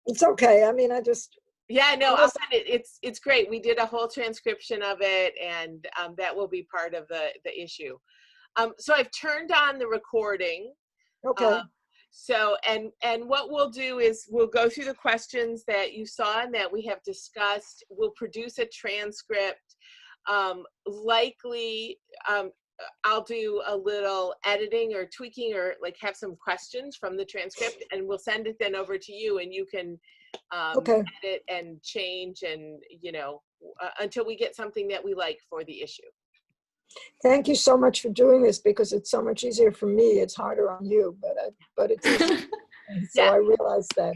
It's okay. I mean, I just. Yeah, no, I'll send it. It's great. We did a whole transcription of it, and that will be part of the issue. So I've turned on the recording. Okay. So, and what we'll do is we'll go through the questions that you saw and that we have discussed. We'll produce a transcript. Likely, I'll do a little editing or tweaking, or like have some questions from the transcript, and we'll send it then over to you, and you can edit and change, and until we get something that we like for the issue. Thank you so much for doing this, because it's so much easier for me. It's harder on you, but it's easy. So yeah. I realize that.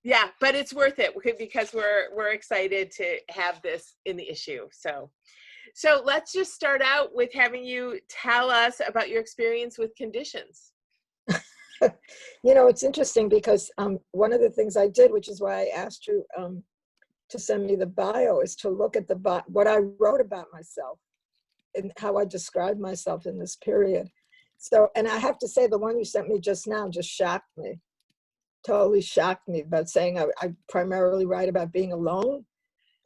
Yeah, but it's worth it because we're excited to have this in the issue. So let's just start out with having you tell us about your experience with conditions. It's interesting because one of the things I did, which is why I asked you to send me the bio, is to look at what I wrote about myself and how I described myself in this period. So, and I have to say, the one you sent me just now just shocked me, totally shocked me, about saying I primarily write about being alone.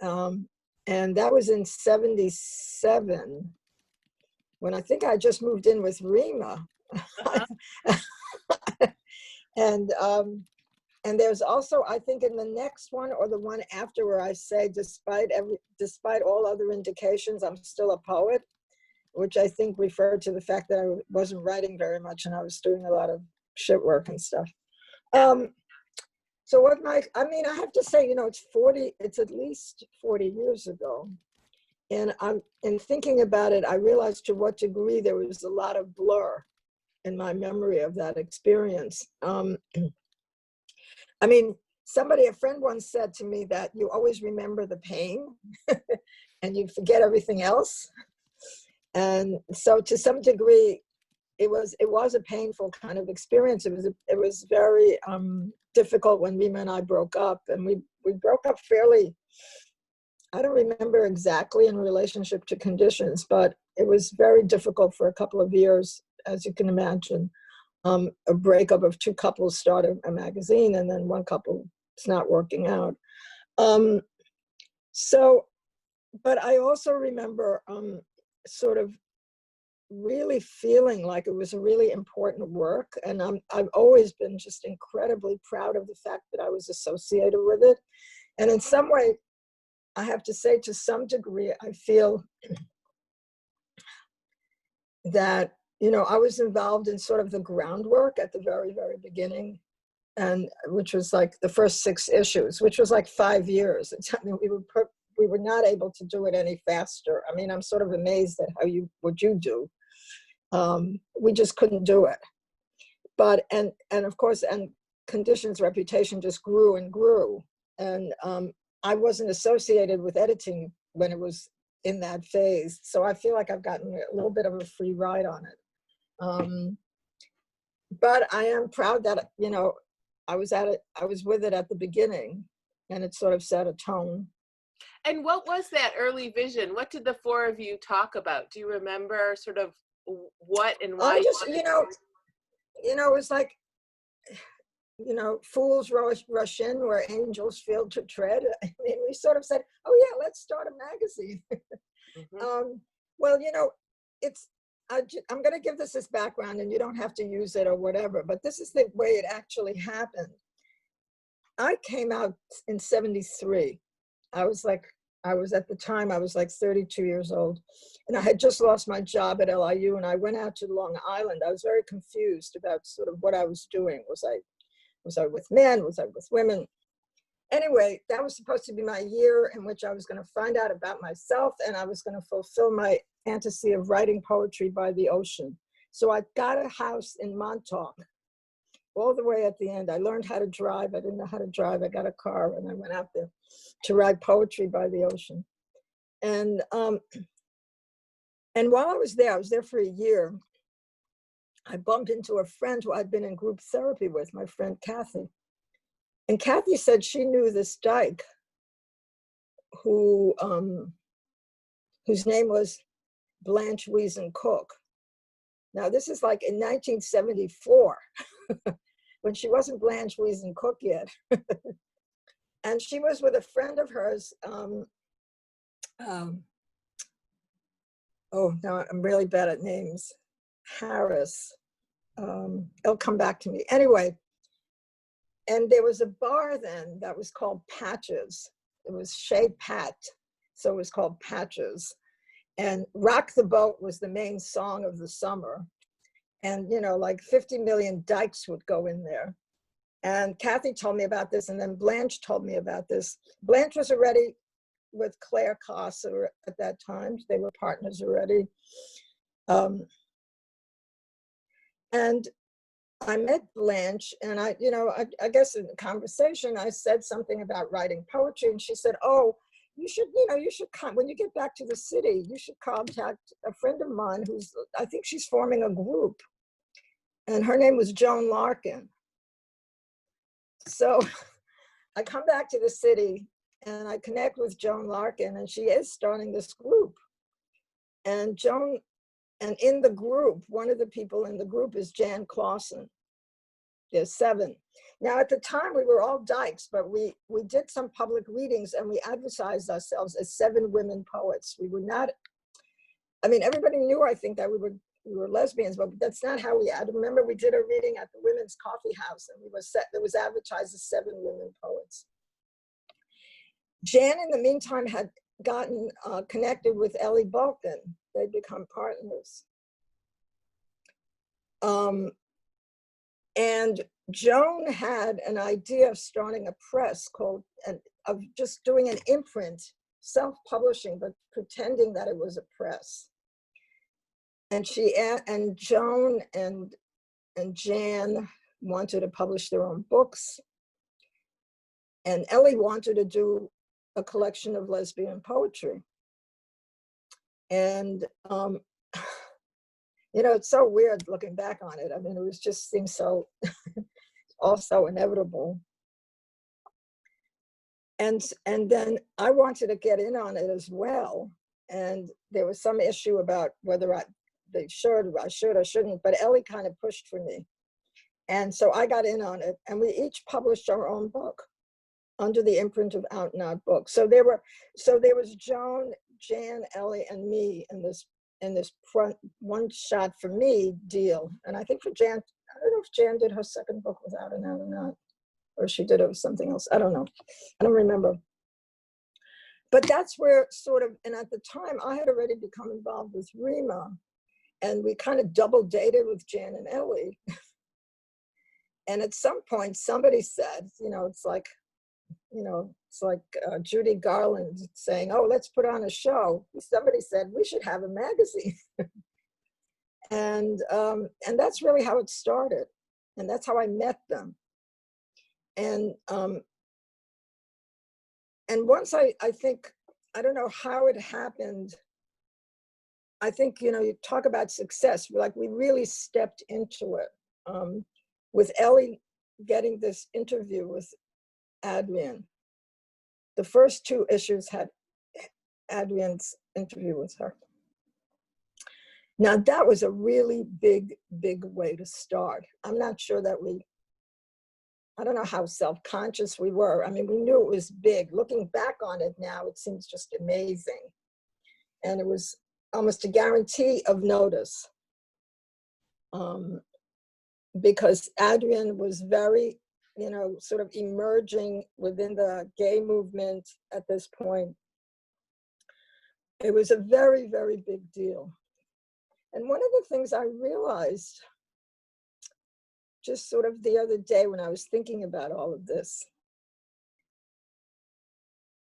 And that was in 1977, when I think I just moved in with Rima. And there's also, I think in the next one or the one after, where I say, despite all other indications, I'm still a poet, which I think referred to the fact that I wasn't writing very much and I was doing a lot of shit work and stuff. So I have to say, it's at least 40 years ago. And in thinking about it, I realized to what degree there was a lot of blur in my memory of that experience. A friend once said to me that you always remember the pain and you forget everything else. And so to some degree, it was a painful kind of experience. It was very difficult when Rima and I broke up, and we broke up fairly, I don't remember exactly in relationship to conditions, but it was very difficult for a couple of years, as you can imagine. A breakup of two couples started a magazine, and then one couple is not working out. But I also remember sort of really feeling like it was a really important work. And I've always been just incredibly proud of the fact that I was associated with it. And in some way, I have to say, to some degree, I feel that, I was involved in sort of the groundwork at the very, very beginning, and which was like the first 6 issues, which was like 5 years. We were not able to do it any faster. I mean, I'm sort of amazed at what you do. We just couldn't do it. But, and of course, and Conditions' reputation just grew and grew. And I wasn't associated with editing when it was in that phase. So I feel like I've gotten a little bit of a free ride on it. But I am proud that, I was with it at the beginning, and it sort of set a tone. And what was that early vision? What did the 4 of you talk about? Do you remember sort of what and why? It was like, fools rush in where angels fail to tread. I mean, we sort of said, oh yeah, let's start a magazine. Mm-hmm. I'm going to give this as background, and you don't have to use it or whatever, but this is the way it actually happened. I came out in 1973. At the time, I was like 32 years old, and I had just lost my job at LIU, and I went out to Long Island. I was very confused about sort of what I was doing. Was I with men? Was I with women? Anyway, that was supposed to be my year in which I was going to find out about myself, and I was going to fulfill my fantasy of writing poetry by the ocean. So I got a house in Montauk. All the way at the end, I learned how to drive. I didn't know how to drive. I got a car, and I went out there to write poetry by the ocean. And while I was there for a year, I bumped into a friend who I'd been in group therapy with, my friend Kathy. And Kathy said she knew this dyke whose name was Blanche Wiesen Cook. Now, this is like in 1974. when she wasn't Blanche Wiesen Cook yet. And she was with a friend of hers. Oh, no, I'm really bad at names. Harris. It'll come back to me. Anyway, and there was a bar then that was called Patches. It was Chez Pat, so it was called Patches. And Rock the Boat was the main song of the summer. And, you know, like 50 million dykes would go in there. And Kathy told me about this, and then Blanche told me about this. Blanche was already with Claire Koss at that time. They were partners already. And I met Blanche, and I guess in the conversation, I said something about writing poetry, and she said, oh, you should come, when you get back to the city, you should contact a friend of mine I think she's forming a group. And her name was Joan Larkin. So I come back to the city and I connect with Joan Larkin, and she is starting this group. And in the group, one of the people in the group is Jan Clausen. There's 7. Now, at the time, we were all dykes, but we did some public readings, and we advertised ourselves as 7 women poets. We were not, I mean, everybody knew, I think, that we were lesbians, but that's not how I remember we did a reading at the Women's Coffee House, and it was advertised as 7 women poets. Jan, in the meantime, had gotten connected with Ellie Balkin. They'd become partners. And Joan had an idea of starting a press of just doing an imprint, self-publishing, but pretending that it was a press. And Joan and Jan wanted to publish their own books. And Ellie wanted to do a collection of lesbian poetry. And, you know, it's so weird looking back on it. I mean, seems so, also inevitable. And then I wanted to get in on it as well. And there was some issue about whether I should or shouldn't, but Ellie kind of pushed for me. And so I got in on it, and we each published our own book under the imprint of Out and Out Books. So there was Joan, Jan, Ellie, and me in this front one shot for me deal. And I think for Jan, I don't know if Jan did her second book with Out and Out or not, or she did it with something else. I don't know. I don't remember. But that's where and at the time I had already become involved with Rima, and we kind of double dated with Jan and Ellie. And at some point somebody said, it's like Judy Garland saying, oh, let's put on a show. Somebody said we should have a magazine. And that's really how it started. And that's how I met them. And once I think, I don't know how it happened. I think, you talk about success, we really stepped into it. With Ellie getting this interview with Adrian. The first 2 issues had Adrian's interview with her. Now that was a really big, big way to start. I'm not sure that I don't know how self-conscious we were. I mean, we knew it was big. Looking back on it now, it seems just amazing. And it was almost a guarantee of notice. Because Adrian was very, sort of emerging within the gay movement at this point. It was a very, very big deal. And one of the things I realized just sort of the other day when I was thinking about all of this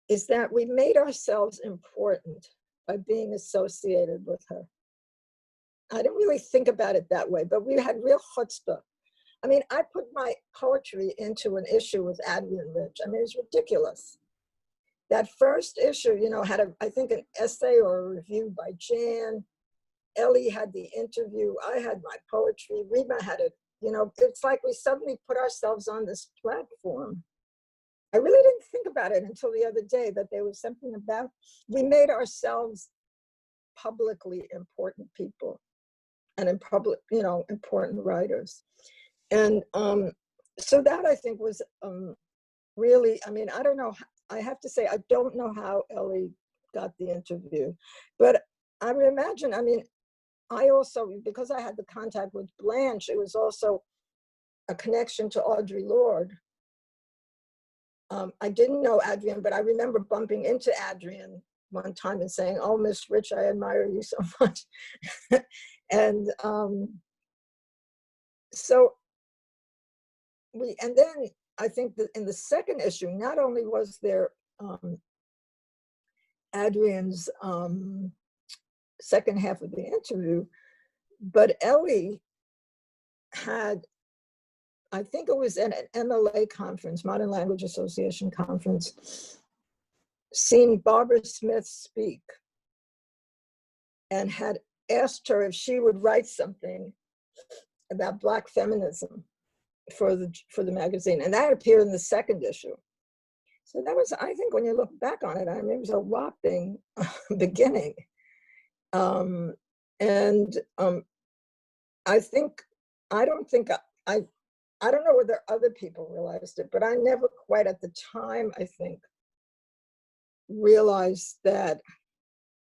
is that we made ourselves important by being associated with her. I didn't really think about it that way, but we had real chutzpah. I mean, I put my poetry into an issue with Adrian Rich. I mean, it's ridiculous. That first issue, had I think an essay or a review by Jan. Ellie had the interview. I had my poetry. Rima had it. It's like we suddenly put ourselves on this platform. I really didn't think about it until the other day that there was something about, we made ourselves publicly important people and important writers. And so that I think was really, I mean, I don't know, I have to say, I don't know how Ellie got the interview, but I would imagine, I mean, I also, because I had the contact with Blanche, it was also a connection to Audre Lorde. I didn't know Adrienne, but I remember bumping into Adrienne one time and saying, "Oh, Miss Rich, I admire you so much." And so and then I think that in the second issue, not only was there Adrienne's second half of the interview, but Ellie had, I think it was at an MLA conference, Modern Language Association conference, seen Barbara Smith speak and had asked her if she would write something about Black feminism for the magazine, and that appeared in the second issue. So that was, I think, when you look back on it, I mean, it was a whopping beginning. I think, I don't know whether other people realized it, but I never quite at the time, I think, realized that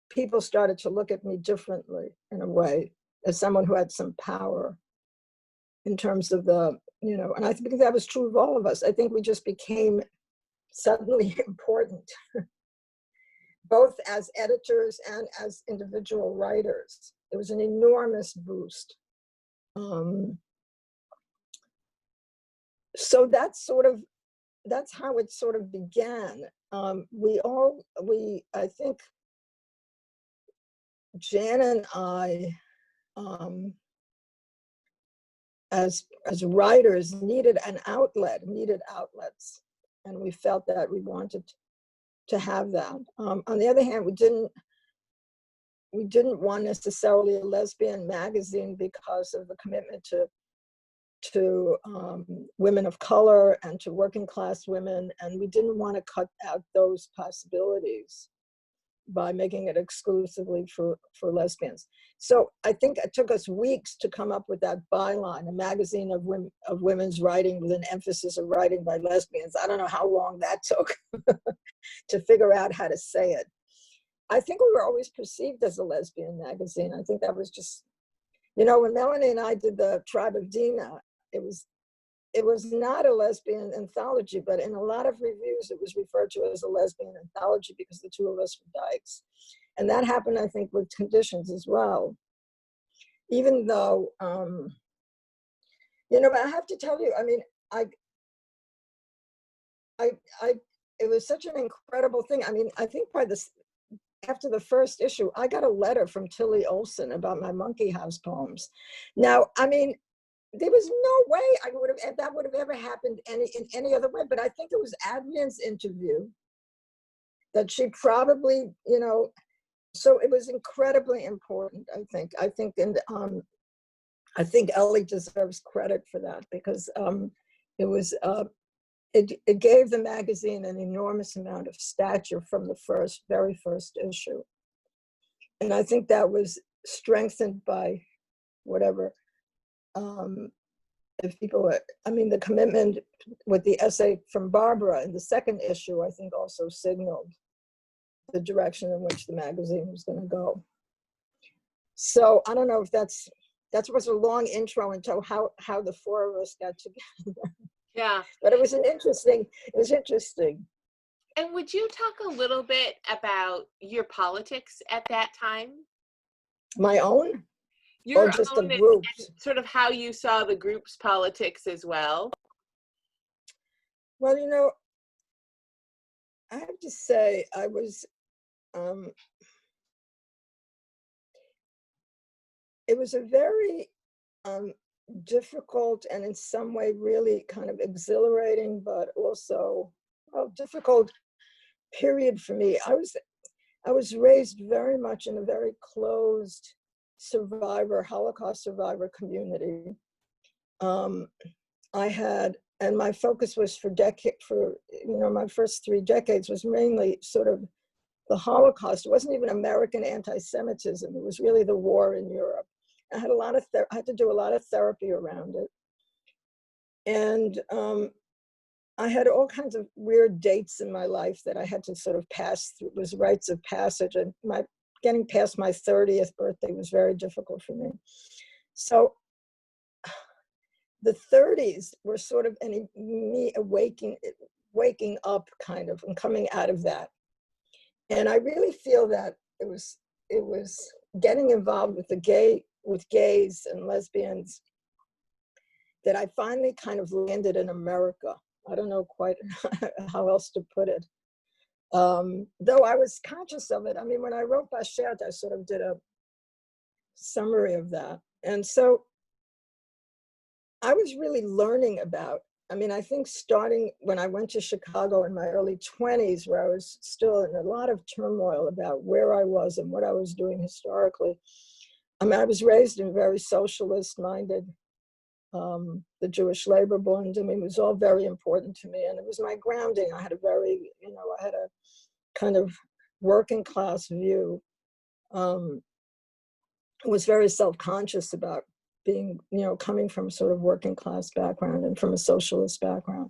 people started to look at me differently in a way, as someone who had some power in terms of the, you know, and I think that was true of all of us. I think we just became suddenly important, both as editors and as individual writers. It was an enormous boost. So that's how it sort of began. I think Jan and I, as writers, needed outlets, and we felt that we wanted to have that. On the other hand, we didn't want necessarily a lesbian magazine because of the commitment to women of color and to working class women, and we didn't want to cut out those possibilities by making it exclusively for lesbians. So I think it took us weeks to come up with that byline, a magazine of women's writing with an emphasis of writing by lesbians. I don't know how long that took to figure out how to say it. I think we were always perceived as a lesbian magazine. I think that was just, you know, when Melanie and I did the Tribe of Dina, it was not a lesbian anthology, but in a lot of reviews, it was referred to as a lesbian anthology because the two of us were dykes. And that happened, I think, with Conditions as well. Even though, you know, but I have to tell you, I mean, it was such an incredible thing. I mean, I think after the first issue, I got a letter from Tilly Olson about my Monkey House poems. Now, I mean, there was no way that would have ever happened in any other way. But I think it was Adrienne's interview that she probably, you know, so it was incredibly important. I think, and I think Ellie deserves credit for that because it was it gave the magazine an enormous amount of stature from the very first issue, and I think that was strengthened by whatever. If people, I mean, the commitment with the essay from Barbara in the second issue, I think also signaled the direction in which the magazine was going to go. So I don't know if that was a long intro into how the four of us got together. Yeah. But it was interesting. And would you talk a little bit about your politics at that time? My own? Your or just own the group? Sort of how you saw the group's politics as well. Well, you know, I have to say I was, it was a very difficult and in some way really kind of exhilarating, but also difficult period for me. I was raised very much in a very closed Holocaust survivor community. And my focus was for my first 3 decades was mainly sort of the Holocaust. It wasn't even American anti-Semitism. It was really the war in Europe. I had to do a lot of therapy around it. And I had all kinds of weird dates in my life that I had to sort of pass through. It was rites of passage, and getting past my 30th birthday was very difficult for me. So the 30s were sort of me waking up kind of, and coming out of that. And I really feel that it was getting involved with gays and lesbians that I finally kind of landed in America. I don't know quite how else to put it. Though I was conscious of it. I mean, when I wrote Bashet, I sort of did a summary of that. And so I was really learning about, I mean, I think starting when I went to Chicago in my early 20s, where I was still in a lot of turmoil about where I was and what I was doing historically. I mean, I was raised in very socialist-minded, the Jewish labor bond. I mean, it was all very important to me, and it was my grounding. I had I had a kind of working class view. Was very self-conscious about being, coming from sort of working class background and from a socialist background.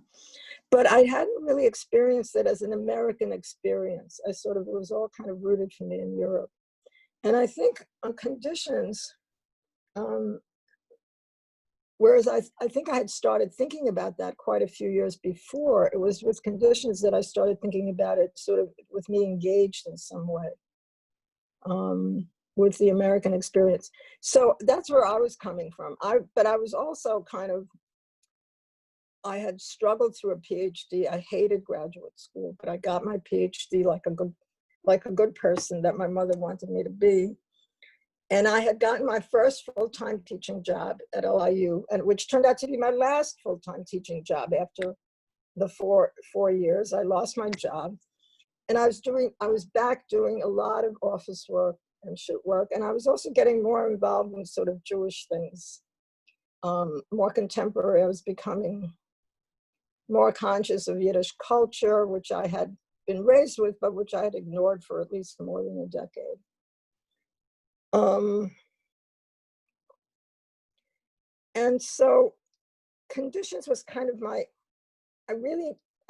But I hadn't really experienced it as an American experience. It was all kind of rooted for me in Europe. And I think on Conditions, whereas I think I had started thinking about that quite a few years before, it was with Conditions that I started thinking about it sort of with me engaged in some way. With the American experience. So that's where I was coming from. But I was also I had struggled through a PhD. I hated graduate school, but I got my PhD like a good person that my mother wanted me to be. And I had gotten my first full-time teaching job at LIU, and which turned out to be my last full-time teaching job after the four years. I lost my job, and I was back doing a lot of office work and shoot work. And I was also getting more involved in sort of Jewish things, more contemporary. I was becoming more conscious of Yiddish culture, which I had been raised with, but which I had ignored for at least more than a decade. And so Conditions was kind of I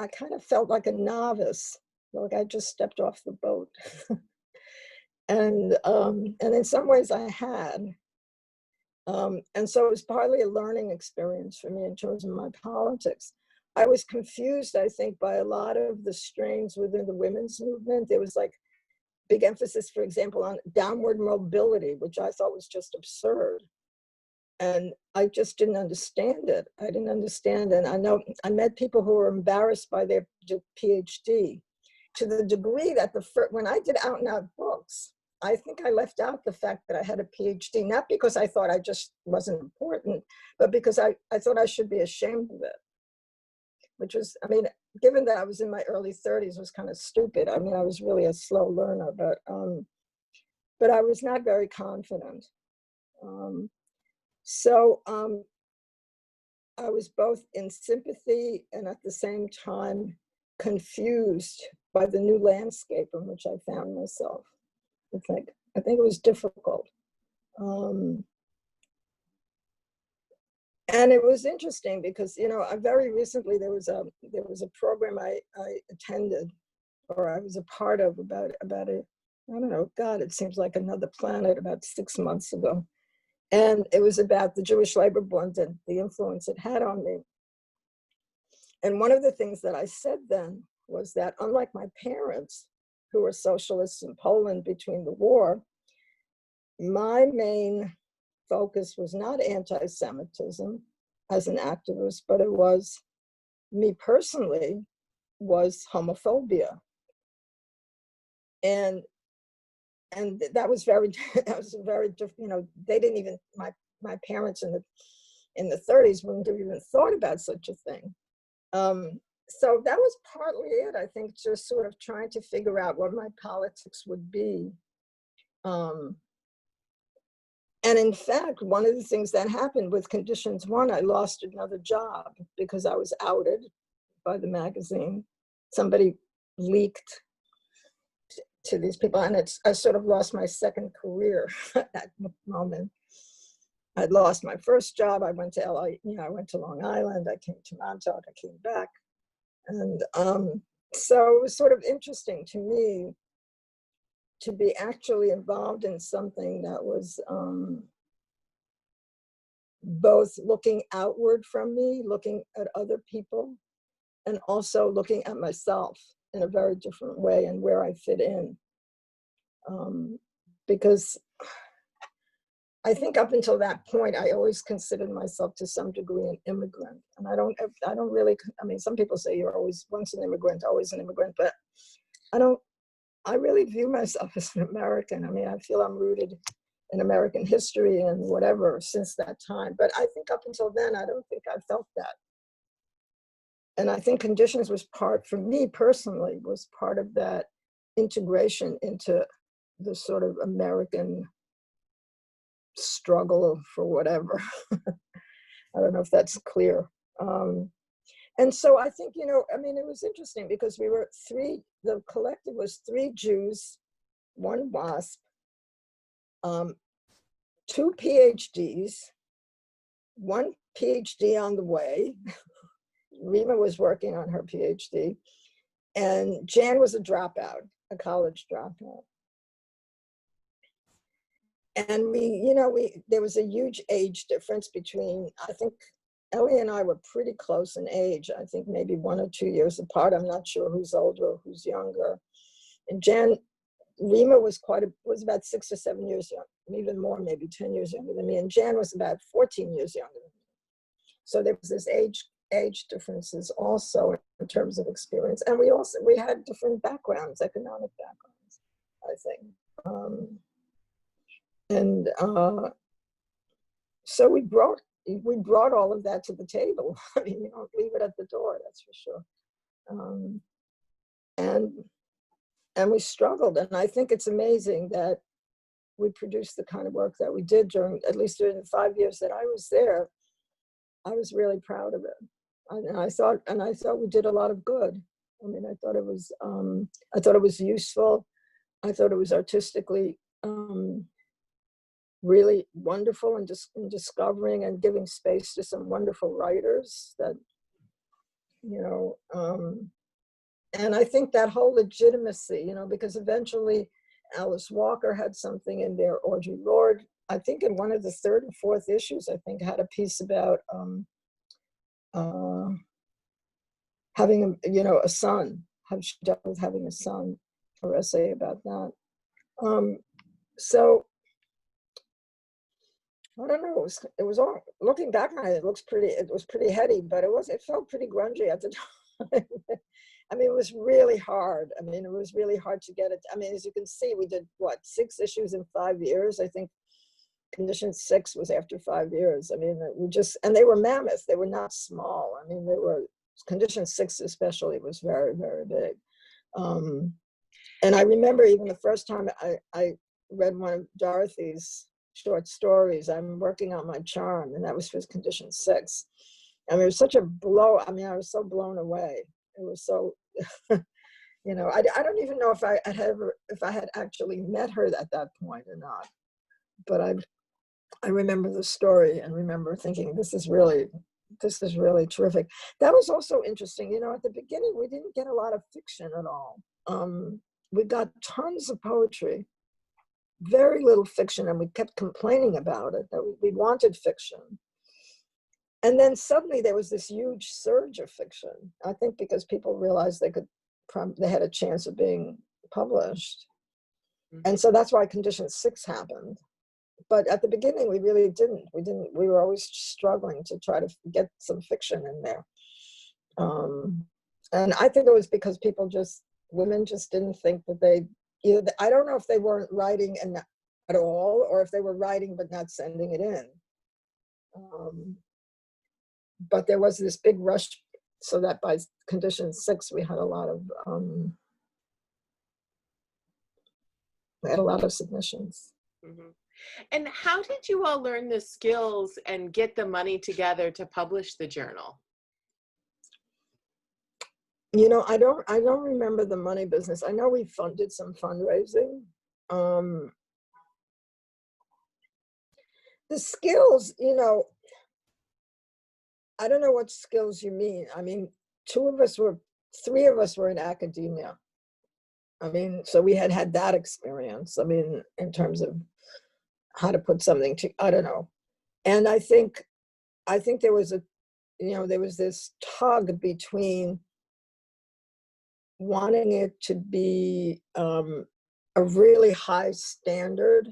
kind of felt like a novice, like I just stepped off the boat. And in some ways I had. And so it was partly a learning experience for me in terms of my politics. I was confused, I think, by a lot of the strains within the women's movement. There was like big emphasis, for example, on downward mobility, which I thought was just absurd. And I just didn't understand it. I didn't understand. And I met people who were embarrassed by their PhD to the degree that when I did out and out books, I think I left out the fact that I had a PhD, not because I thought I just wasn't important, but because I thought I should be ashamed of it, which was, I mean, given that I was in my early 30s, was kind of stupid. I mean, I was really a slow learner, but I was not very confident. So I was both in sympathy and at the same time confused by the new landscape in which I found myself. I think it was difficult. And it was interesting because, very recently there was a program I attended, or I was a part of, about it. I don't know, God, it seems like another planet, about 6 months ago. And it was about the Jewish labor bond and the influence it had on me. And one of the things that I said then was that, unlike my parents, who were socialists in Poland between the war, my main focus was not anti-Semitism as an activist, but it was, me personally, was homophobia. And that was very different. They didn't even, my parents in the 30s wouldn't have even thought about such a thing. So that was partly it, I think, just sort of trying to figure out what my politics would be. And in fact, one of the things that happened with Conditions 1, I lost another job because I was outed by the magazine. Somebody leaked to these people, and I sort of lost my second career at that moment. I'd lost my first job. I went to LA, I went to Long Island. I came to Montauk. I came back. And so it was sort of interesting to me to be actually involved in something that was both looking outward from me, looking at other people, and also looking at myself in a very different way and where I fit in. Because I think up until that point, I always considered myself to some degree an immigrant. And I don't really, I mean, some people say you're always once an immigrant, always an immigrant, but I really view myself as an American. I mean, I feel I'm rooted in American history and whatever since that time. But I think up until then, I don't think I felt that. And I think Conditions was for me personally, was part of that integration into the sort of American struggle for whatever. I don't know if that's clear. And so I think, I mean, it was interesting because we were the collective was 3 Jews, 1 WASP, 2 PhDs, 1 PhD on the way. Rima was working on her PhD, and Jan was a dropout, a college dropout. And there was a huge age difference between, I think Ellie and I were pretty close in age. I think maybe 1 or 2 years apart. I'm not sure who's older or who's younger. And Rima was about 6 or 7 years younger, even more, maybe 10 years younger than me. And Jan was about 14 years younger than me. So there was this age differences also in terms of experience. And we had different backgrounds, economic backgrounds, I think. And so we brought all of that to the table. I mean, you don't leave it at the door, that's for sure. And we struggled. And I think it's amazing that we produced the kind of work that we did at least during the 5 years that I was there. I was really proud of it. And I thought we did a lot of good. I mean, I thought it was useful. I thought it was artistically really wonderful and just in discovering and giving space to some wonderful writers that, and I think that whole legitimacy, because eventually Alice Walker had something in there, Audre Lorde, I think in one of the 3rd and 4th issues, I think had a piece about having a son, how she dealt with having a son, or essay about that. So I don't know. It was all looking back on it. It was pretty heady, but it felt pretty grungy at the time. I mean, it was really hard. I mean, it was really hard to get it. I mean, as you can see, we did 6 issues in 5 years. I think Condition 6 was after 5 years. I mean, and they were mammoth. They were not small. I mean, Condition 6 especially was very, very big. And I remember even the first time I read one of Dorothy's short stories, I'm working on my charm, and that was for Condition 6. I mean, it was such a blow. I mean, I was so blown away. It was so, I don't even know if I had actually met her at that point or not. But I remember the story and remember thinking, this is really terrific. That was also interesting. At the beginning, we didn't get a lot of fiction at all. We got tons of poetry, very little fiction, and we kept complaining about it, that we wanted fiction. And then suddenly there was this huge surge of fiction, I think because people realized they had a chance of being published. Mm-hmm. And so that's why Condition 6 happened. But at the beginning, we really didn't. We were always struggling to try to get some fiction in there. And I think it was because women just didn't think that I don't know if they weren't writing at all, or if they were writing but not sending it in. But there was this big rush, so that by Condition 6, we had a lot of submissions. Mm-hmm. And how did you all learn the skills and get the money together to publish the journal? I don't remember the money business. I know we did some fundraising. The skills, you know, I don't know what skills you mean. I mean, three of us were in academia. I mean, so we had had that experience. I mean, in terms of how to put something to, I don't know. And I think there was there was this tug between wanting it to be a really high standard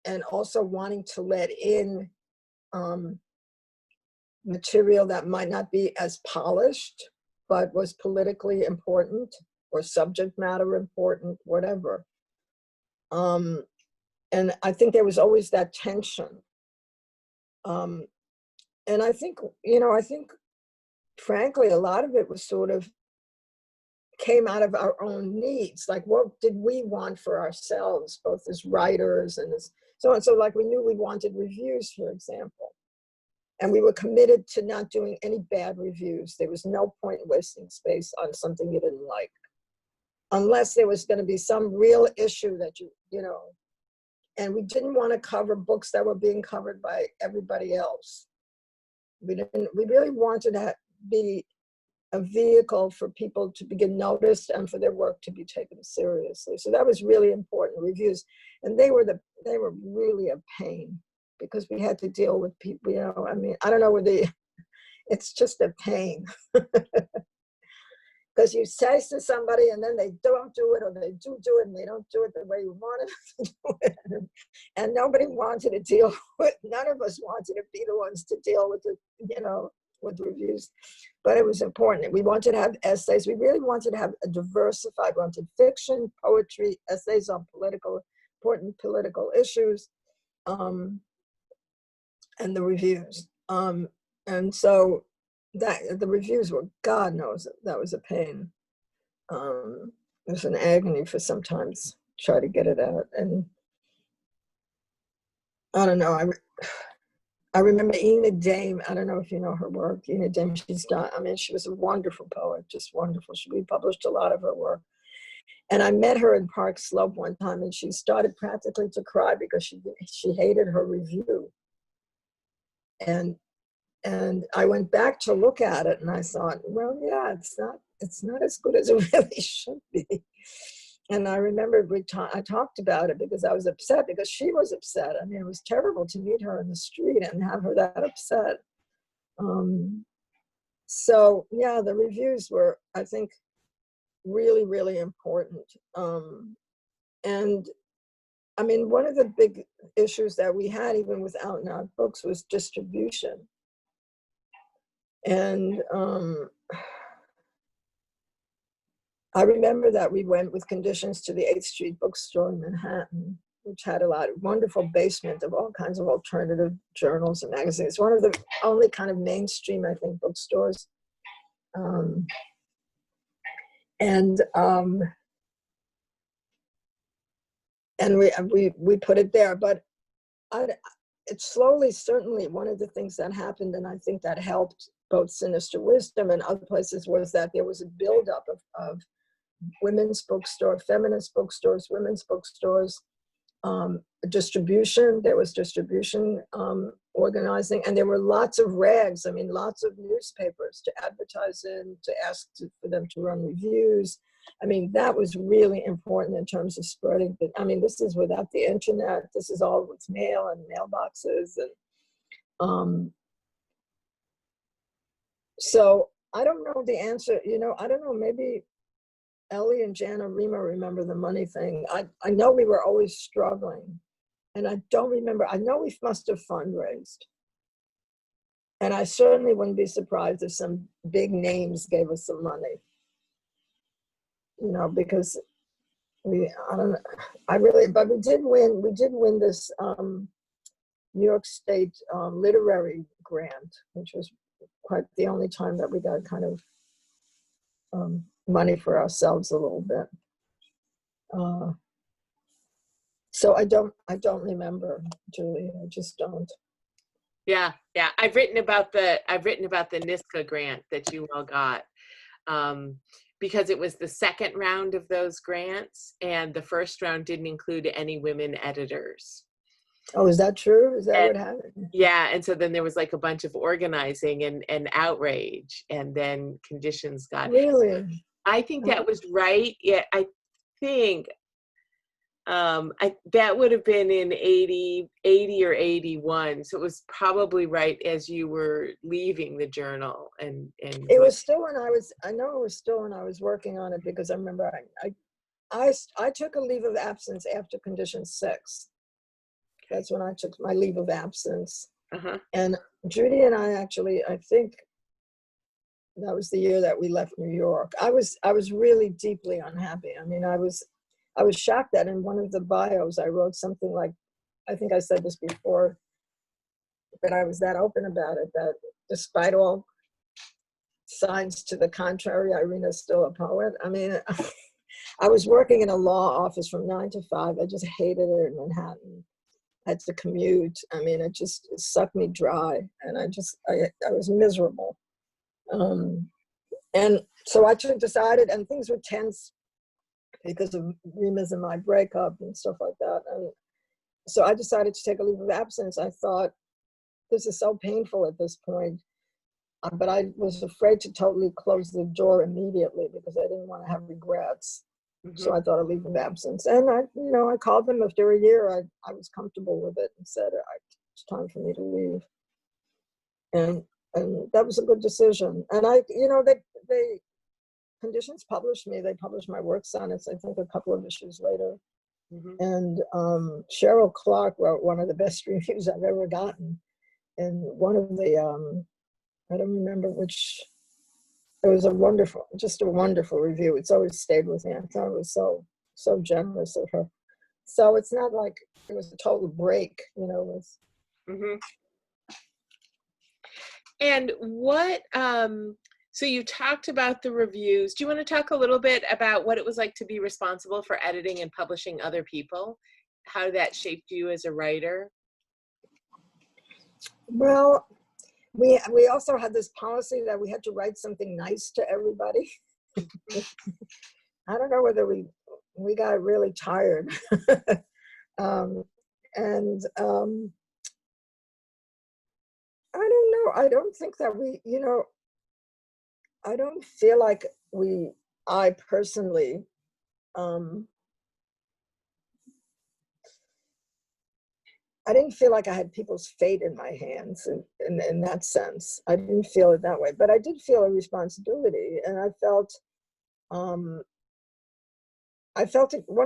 and also wanting to let in material that might not be as polished, but was politically important or subject matter important, whatever. And I think there was always that tension. And I think, frankly, a lot of it was sort of came out of our own needs. Like, what did we want for ourselves, both as writers and as so on? So, like, we knew we wanted reviews, for example. And we were committed to not doing any bad reviews. There was no point in wasting space on something you didn't like, unless there was going to be some real issue that and we didn't want to cover books that were being covered by everybody else. We really wanted to be a vehicle for people to begin noticed and for their work to be taken seriously. So that was really important, reviews. And they were really a pain because we had to deal with people, I mean, I don't know it's just a pain. Because you say to somebody and then they don't do it, or they do it and they don't do it the way you wanted them to do it. And nobody wanted to deal with, none of us wanted to be the ones to deal with with reviews. But it was important. We wanted to have essays. We really wanted to have a diversified, we wanted fiction, poetry, essays on important political issues, and the reviews. And so that the reviews were, God knows, that was a pain. It was an agony for sometimes try to get it out. And I don't know, I remember Enid Dame. I don't know if you know her work. Enid Dame, she was a wonderful poet, just wonderful. We published a lot of her work. And I met her in Park Slope one time, and she started practically to cry because she hated her review. And I went back to look at it, and I thought, well, yeah, it's not as good as it really should be. And I remember I talked about it because I was upset because she was upset. I mean, it was terrible to meet her in the street and have her that upset. So yeah, the reviews were, I think, really, really important. And I mean, one of the big issues that we had, even with out and out books, was distribution. And I remember that we went with conditions to the 8th Street bookstore in Manhattan, which had a wonderful basement of all kinds of alternative journals and magazines. One of the only kind of mainstream, I think, bookstores. And we put it there. But it's slowly, certainly, one of the things that happened, and I think that helped both Sinister Wisdom and other places, was that there was a buildup of women's bookstore, feminist bookstores, women's bookstores, distribution. There was distribution organizing, and there were lots of rags. I mean, lots of newspapers to advertise in, to ask for them to run reviews. I mean, that was really important in terms of spreading. But I mean, this is without the internet. This is all with mail and mailboxes, and so I don't know the answer. I don't know. Maybe Ellie and Jana Rima remember the money thing. I know we were always struggling, and I don't remember. I know we must have fundraised, and I certainly wouldn't be surprised if some big names gave us some money. Because but we did win. We did win this New York State literary grant, which was quite the only time that we got kind of money for ourselves a little bit. So I don't remember, Julie. I just don't. Yeah. I've written about the NISCA grant that you all got, because it was the second round of those grants, and the first round didn't include any women editors. Oh, is that true? Is that And what happened? yeah, and so then there was like a bunch of organizing and outrage, and then conditions got. Really? I think Oh, that was right. Yeah, I think that would have been in 80 or 81. So it was probably right as you were leaving the journal and it going. was still when I know it was still when I was working on it, because I remember I took a leave of absence after condition 6. That's when I took my leave of absence. Uh-huh. And Judy and I actually, I think that was the year that we left New York. I was really deeply unhappy. I mean, I was shocked that in one of the bios I wrote something like, I think I said this before, but I was that open about it, that despite all signs to the contrary, Irena's still a poet. I mean, I was working in a law office from 9 to 5. I just hated it in Manhattan. I had to commute. I mean, it sucked me dry, and I was miserable. And so I decided, and things were tense because of Rima's and my breakup and stuff like that. And so I decided to take a leave of absence. I thought, this is so painful at this point. But I was afraid to totally close the door immediately because I didn't want to have regrets. So Mm-hmm. I thought a leave of absence. And I called them after a year. I was comfortable with it and said, it's time for me to leave. And that was a good decision. And they Conditions published me. They published my works on it, I think a couple of issues later. Mm-hmm. And Cheryl Clark wrote one of the best reviews I've ever gotten. And one of the, I don't remember which, it was just a wonderful review. It's always stayed with me. I thought it was so generous of her. So it's not like it was a total break, with. Mm-hmm. And what, so you talked about the reviews. Do you want to talk a little bit about what it was like to be responsible for editing and publishing other people? How that shaped you as a writer? Well, we also had this policy that we had to write something nice to everybody. I don't know whether we got really tired. And I don't know. I don't think that I don't feel like I personally, I didn't feel like I had people's fate in my hands in that sense. I didn't feel it that way, but I did feel a responsibility. And I felt one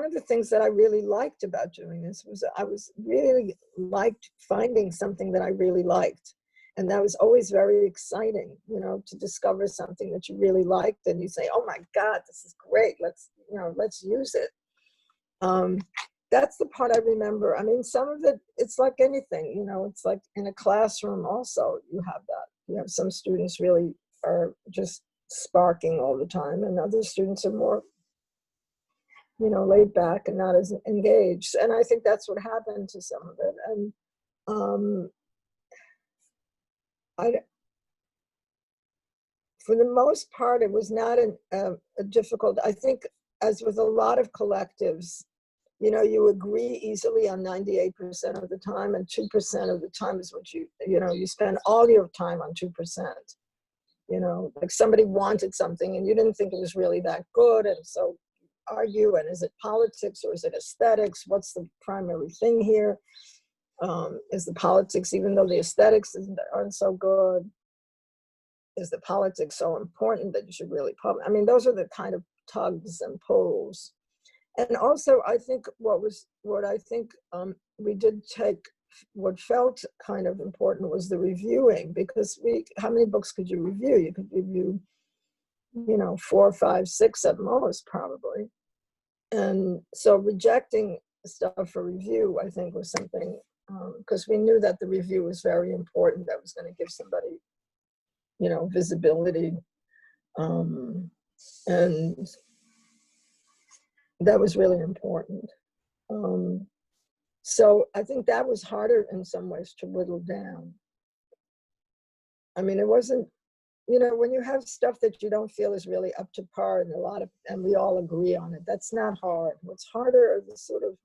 of the things that I really liked about doing this was I was really liked finding something that I really liked. And that was always very exciting, to discover something that you really liked and you say, oh my God, this is great. Let's use it. That's the part I remember. I mean, some of it, it's like anything, it's like in a classroom also, you have that. You have some students really are just sparking all the time, and other students are more, laid back and not as engaged. And I think that's what happened to some of it. And for the most part, it was not a difficult, I think, as with a lot of collectives, you agree easily on 98% of the time, and 2% of the time is what you spend all your time on 2%. Like somebody wanted something and you didn't think it was really that good. And so argue, and is it politics or is it aesthetics? What's the primary thing here? Is the politics, even though the aesthetics aren't so good, is the politics so important that you should really publish? I mean, those are the kind of tugs and pulls. And also, I think we did take, what felt kind of important was the reviewing, because how many books could you review? You could review, 4, 5, 6 at most, probably. And so rejecting stuff for review, I think, was something, because we knew that the review was very important. That was going to give somebody, visibility. And that was really important. So I think that was harder in some ways to whittle down. I mean, it wasn't, when you have stuff that you don't feel is really up to par, and we all agree on it, that's not hard. What's harder are the sort of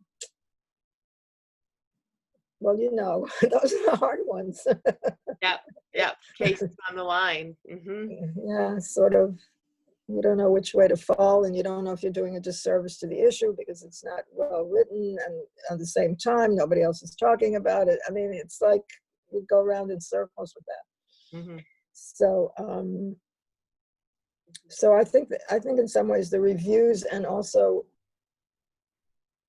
well, you know, those are the hard ones. Yep. Cases on the line. Yeah, sort of. You don't know which way to fall, and you don't know if you're doing a disservice to the issue because it's not well written, and at the same time, nobody else is talking about it. I mean, it's like we go around in circles with that. So, so I think in some ways the reviews, and also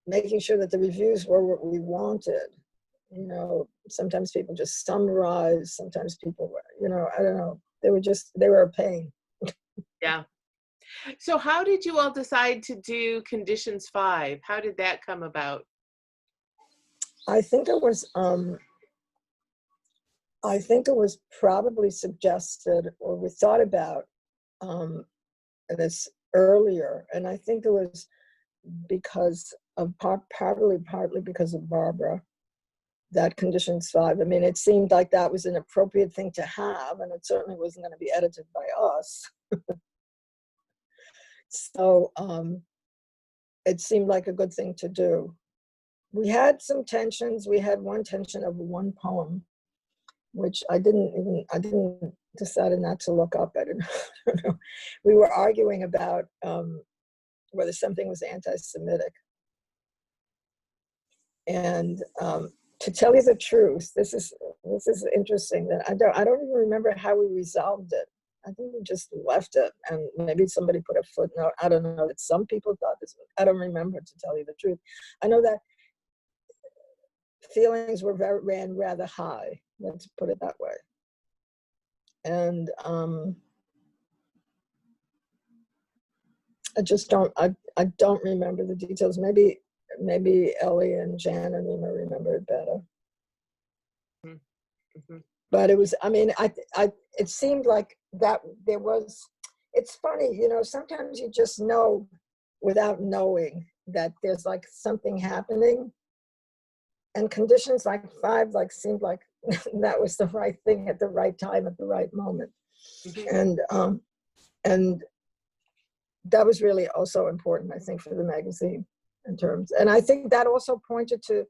making sure that the reviews were what we wanted. You know, sometimes people just summarize. Sometimes people, you know, I don't know. They were a pain. Yeah. So how did you all decide to do Conditions 5? How did that come about? I think it was probably suggested, or we thought about this earlier, and I think it was because of partly because of Barbara, that Conditions 5. I mean, it seemed like that was an appropriate thing to have, and it certainly wasn't going to be edited by us. So it seemed like a good thing to do. We had some tensions. We had one tension of one poem, which I decided not to look up. I don't know. We were arguing about whether something was anti-Semitic. And to tell you the truth, this is interesting, that I don't even remember how we resolved it. I think we just left it, and maybe somebody put a footnote. I don't know. That some people thought this. I don't remember, to tell you the truth. I know that feelings ran rather high. Let's put it that way. And I just don't. I don't remember the details. Maybe Ellie and Jan and Nina remember it better. But it was, I mean, it seemed like that there was, it's funny, you know, sometimes you just know without knowing that there's like something happening, and Conditions like 5 like seemed like that was the right thing at the right time at the right moment. And that was really also important, I think, for the magazine in terms, and I think that also pointed to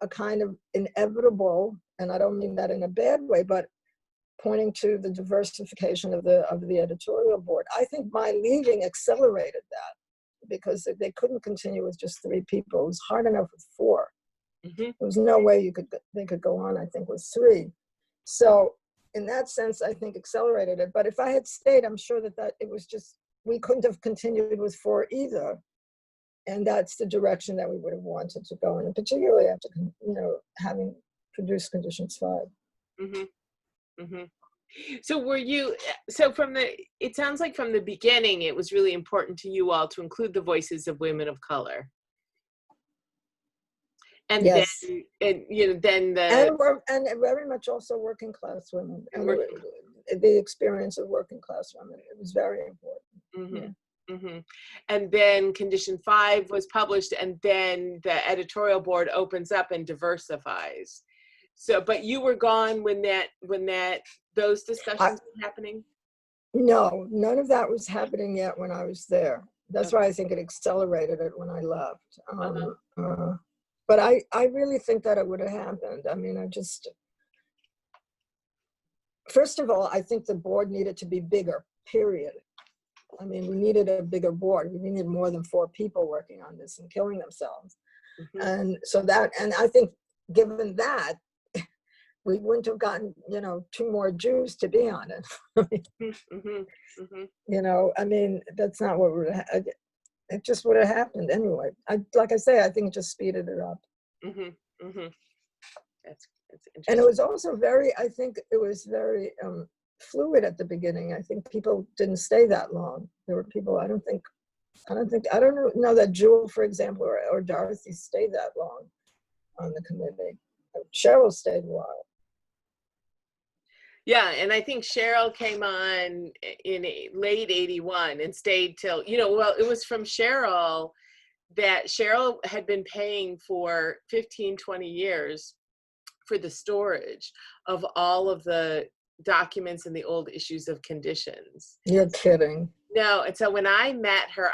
a kind of inevitable, and I don't mean that in a bad way, but pointing to the diversification of the editorial board. I think my leaving accelerated that, because they couldn't continue with just 3 people. It was hard enough with 4. There was no way they could go on, I think, with 3. So in that sense, I think accelerated it. But if I had stayed, I'm sure that it was just, we couldn't have continued with 4 either. And that's the direction that we would have wanted to go in, and particularly after, you know, having produced Conditions 5. So it sounds like from the beginning, it was really important to you all to include the voices of women of color. And yes. then, and very much also working class women, and the experience of working class women. It was very important. And then Condition 5 was published, and then the editorial board opens up and diversifies. So, but you were gone when those discussions were happening? No, none of that was happening yet when I was there. That's why I think it accelerated it when I left. But I really think that it would have happened. I mean, first of all, I think the board needed to be bigger, period. I mean, we needed a bigger board. We needed more than 4 people working on this and killing themselves. And so and I think given that, we wouldn't have gotten, you know, 2 more Jews to be on it. You know, I mean, that's not what would have, it just would have happened anyway. Like I say, I think it just speeded it up. That's interesting. And it was also I think it was very fluid at the beginning. I think people didn't stay that long. There were people, I don't know that Jewel, for example, or Dorothy stayed that long on the committee. Cheryl stayed a while. Yeah, and I think Cheryl came on in late 81 and stayed till, it was from Cheryl that Cheryl had been paying for 15, 20 years for the storage of all of the documents and the old issues of Conditions. You're kidding. No, and so when I met her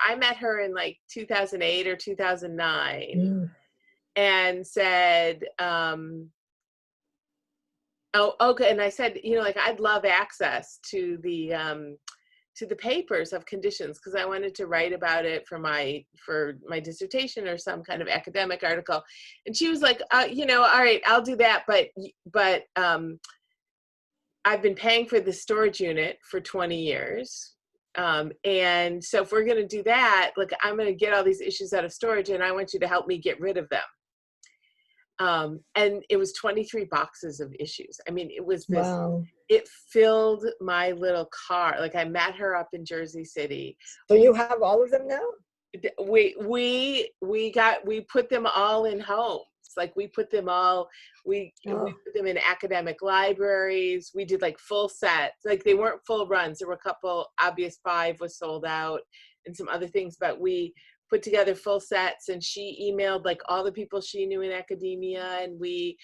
in like 2008 or 2009. and said, oh, okay. And I said, you know, like, I'd love access to the papers of conditions, because I wanted to write about it for my dissertation or some kind of academic article. And she was like, you know, all right, I'll do that, but I've been paying for the storage unit for 20 years. And so if we're going to do that, like, I'm going to get all these issues out of storage, and I want you to help me get rid of them. And it was 23 boxes of issues. I mean, it was this, wow. It filled my little car. Like, I met her up in Jersey City. So you have all of them now? We put them all in homes. Like, we put them all, we put them in academic libraries. We did like full sets. Like, they weren't full runs. There were a couple, Obvious 5 was sold out and some other things, but we put together full sets, and she emailed like all the people she knew in academia, and we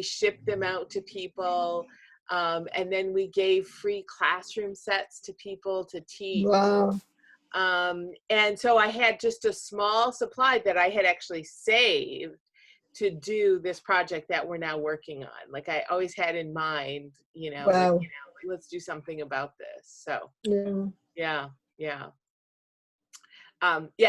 shipped them out to people. And then we gave free classroom sets to people to teach. Wow. And so I had just a small supply that I had actually saved to do this project that we're now working on. Like, I always had in mind, you know, wow. like, let's do something about this. So yeah.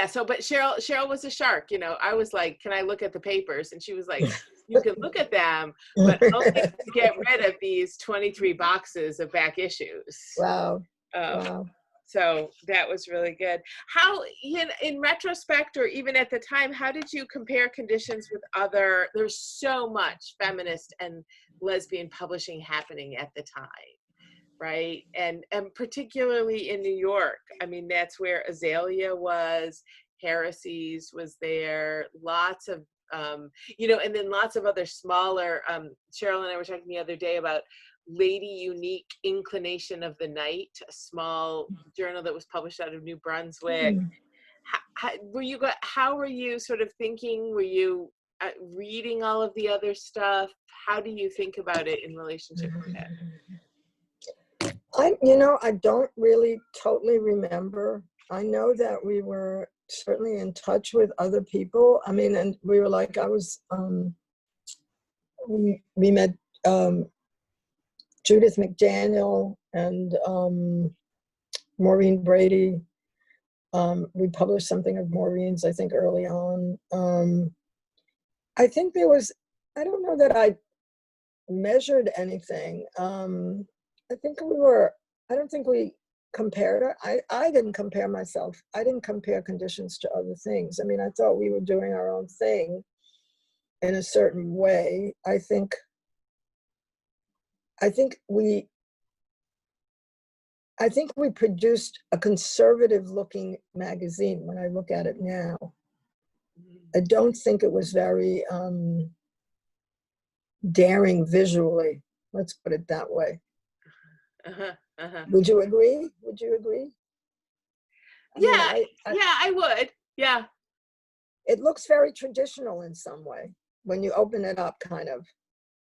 So, but Cheryl was a shark, you know. I was like, can I look at the papers? And she was like, you can look at them, but only to get rid of these 23 boxes of back issues. Wow. Wow. So that was really good. How, in retrospect, or even at the time, how did you compare conditions with other, there's so much feminist and lesbian publishing happening at the time, right? And particularly in New York. I mean, that's where Azalea was, Heresies was there, lots of, you know, and then lots of other smaller, Cheryl and I were talking the other day about Lady Unique Inclination of the Night, a small journal that was published out of New Brunswick. How were you sort of thinking? Were you reading all of the other stuff? How do you think about it in relationship with it? I don't really totally remember. I know that we were certainly in touch with other people. I mean, and we were like, we met Judith McDaniel and Maureen Brady. We published something of Maureen's, I think, early on. I think there was, I don't know that I measured anything. I don't think we compared it. I didn't compare myself. I didn't compare conditions to other things. I mean, I thought we were doing our own thing in a certain way. I think we produced a conservative looking magazine when I look at it now. I don't think it was very daring visually. Let's put it that way. Would you agree? I would. Yeah. It looks very traditional in some way when you open it up, kind of.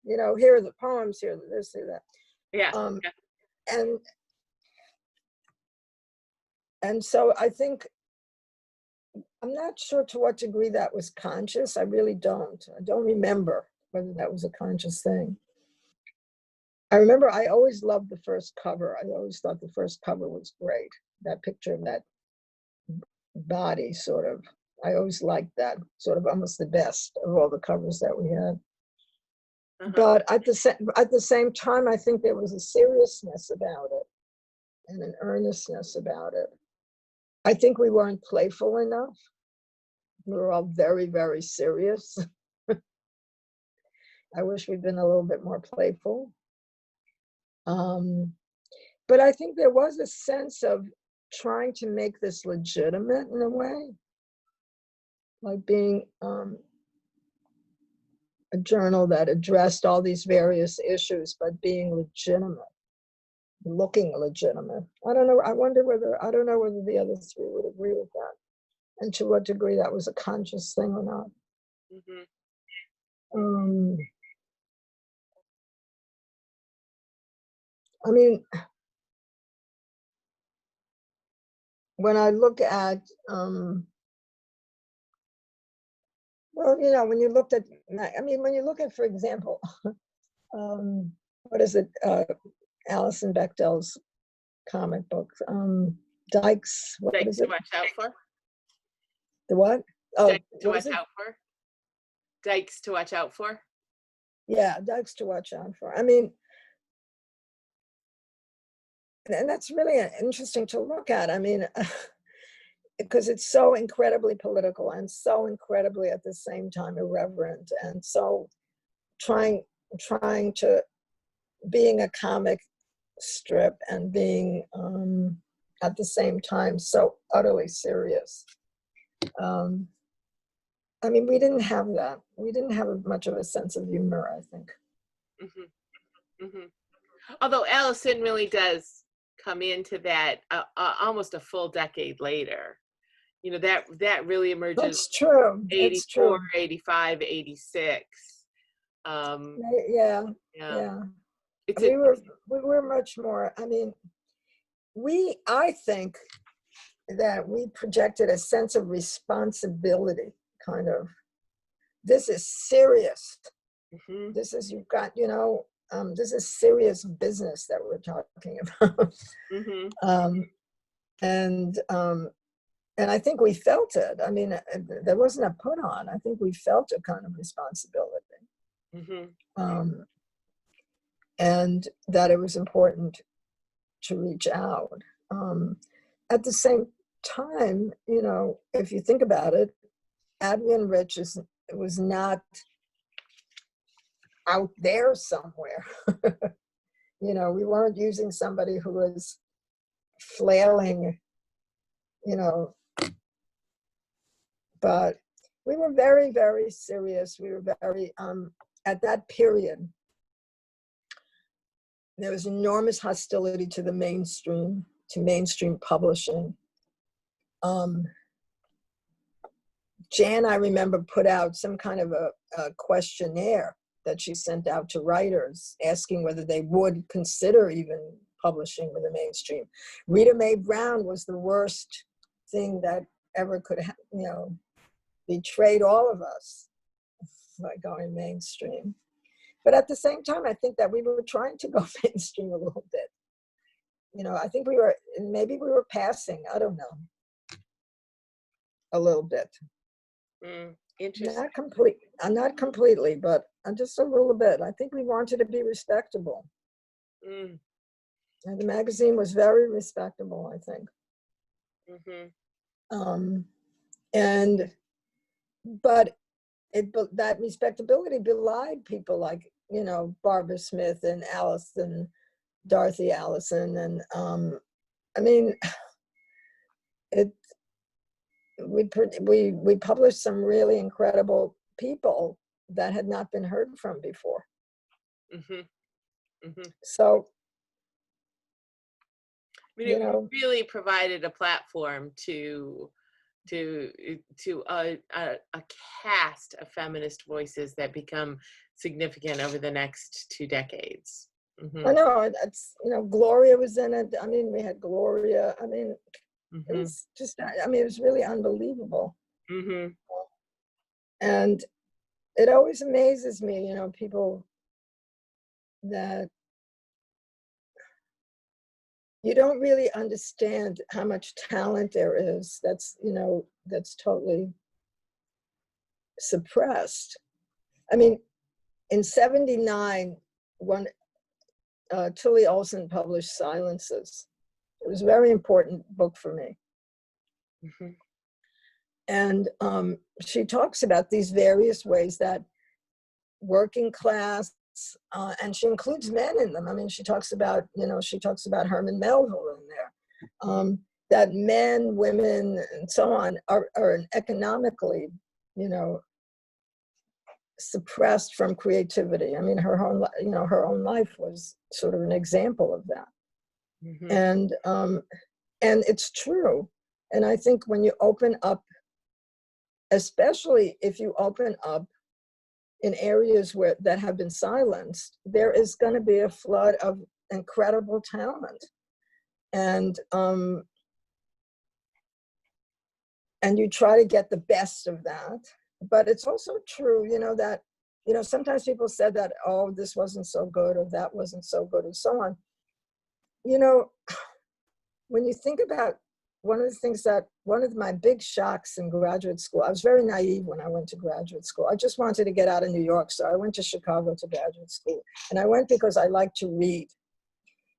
You know, here are the poems, here are this, here that. Yeah. And so I think, I'm not sure to what degree that was conscious. I really don't. I don't remember whether that was a conscious thing. I remember I always loved the first cover. I always thought the first cover was great. That picture of that body, sort of. I always liked that, sort of almost the best of all the covers that we had. But at the same time, I think there was a seriousness about it and an earnestness about it. I think we weren't playful enough. We were all very, very serious. I wish we'd been a little bit more playful. But I think there was a sense of trying to make this legitimate in a way, like being a journal that addressed all these various issues, but being legitimate, looking legitimate. I don't know whether the other three would agree with that, and to what degree that was a conscious thing or not. I mean, when I look at Well, you know, when you looked at, I mean, when you look at, for example, what is it, Alison Bechdel's comic book, Dykes, what Dykes is to it? watch out for. The what? Oh, Dykes to what watch is it? out for. Dykes to watch out for. Yeah, Dykes to watch out for. I mean, and that's really interesting to look at. I mean, because it's so incredibly political and so incredibly at the same time irreverent, and so trying to being a comic strip and being at the same time so utterly serious. I mean, we didn't have that. We didn't have much of a sense of humor, I think. Mm-hmm. Mm-hmm. Although Allison really does come into that almost a full decade later. You know, that really emerges. That's true. 84, It's true. 85, 86. Yeah. We were much more, I mean, I think that we projected a sense of responsibility, kind of. This is serious. Mm-hmm. This is, you've got, you know, this is serious business that we're talking about. Mm-hmm. And I think we felt it. I mean, there wasn't a put on. I think we felt a kind of responsibility. Mm-hmm. And that it was important to reach out. At the same time, you know, if you think about it, Adrienne Rich was not out there somewhere. You know, we weren't using somebody who was flailing, you know, but we were very, very serious. We were very, at that period, there was enormous hostility to the mainstream, to mainstream publishing. Jan, I remember, put out some kind of a questionnaire that she sent out to writers asking whether they would consider even publishing with the mainstream. Rita Mae Brown was the worst thing that ever could, you know, betrayed all of us by going mainstream. But at the same time, I think that we were trying to go mainstream a little bit. You know, I think maybe we were passing, I don't know, a little bit. Interesting. Not completely, but just a little bit. I think we wanted to be respectable. And the magazine was very respectable, I think. But that respectability belied people like, you know, Barbara Smith and Dorothy Allison, and I mean, we published some really incredible people that had not been heard from before. So, I mean, it really provided a platform to a cast of feminist voices that become significant over the next 2 decades. I know, it's, you know, Gloria was in it. I mean, we had Gloria. I mean, it was just, I mean, it was really unbelievable. And it always amazes me, you know, people that you don't really understand how much talent there is that's, you know, that's totally suppressed. I mean, in '79, when Tilly Olsen published Silences, it was a very important book for me. And she talks about these various ways that working class, and she includes men in them. I mean, she talks about, you know, Herman Melville in there, that men, women, and so on are economically, you know, suppressed from creativity. I mean, her own life was sort of an example of that. And it's true. And I think when you open up, especially if you open up in areas that have been silenced, there is going to be a flood of incredible talent. And you try to get the best of that, but it's also true, that, sometimes people said that, oh, this wasn't so good or that wasn't so good and so on. When you think about one of my big shocks in graduate school, I was very naive when I went to graduate school. I just wanted to get out of New York, so I went to Chicago to graduate school. And I went because I like to read.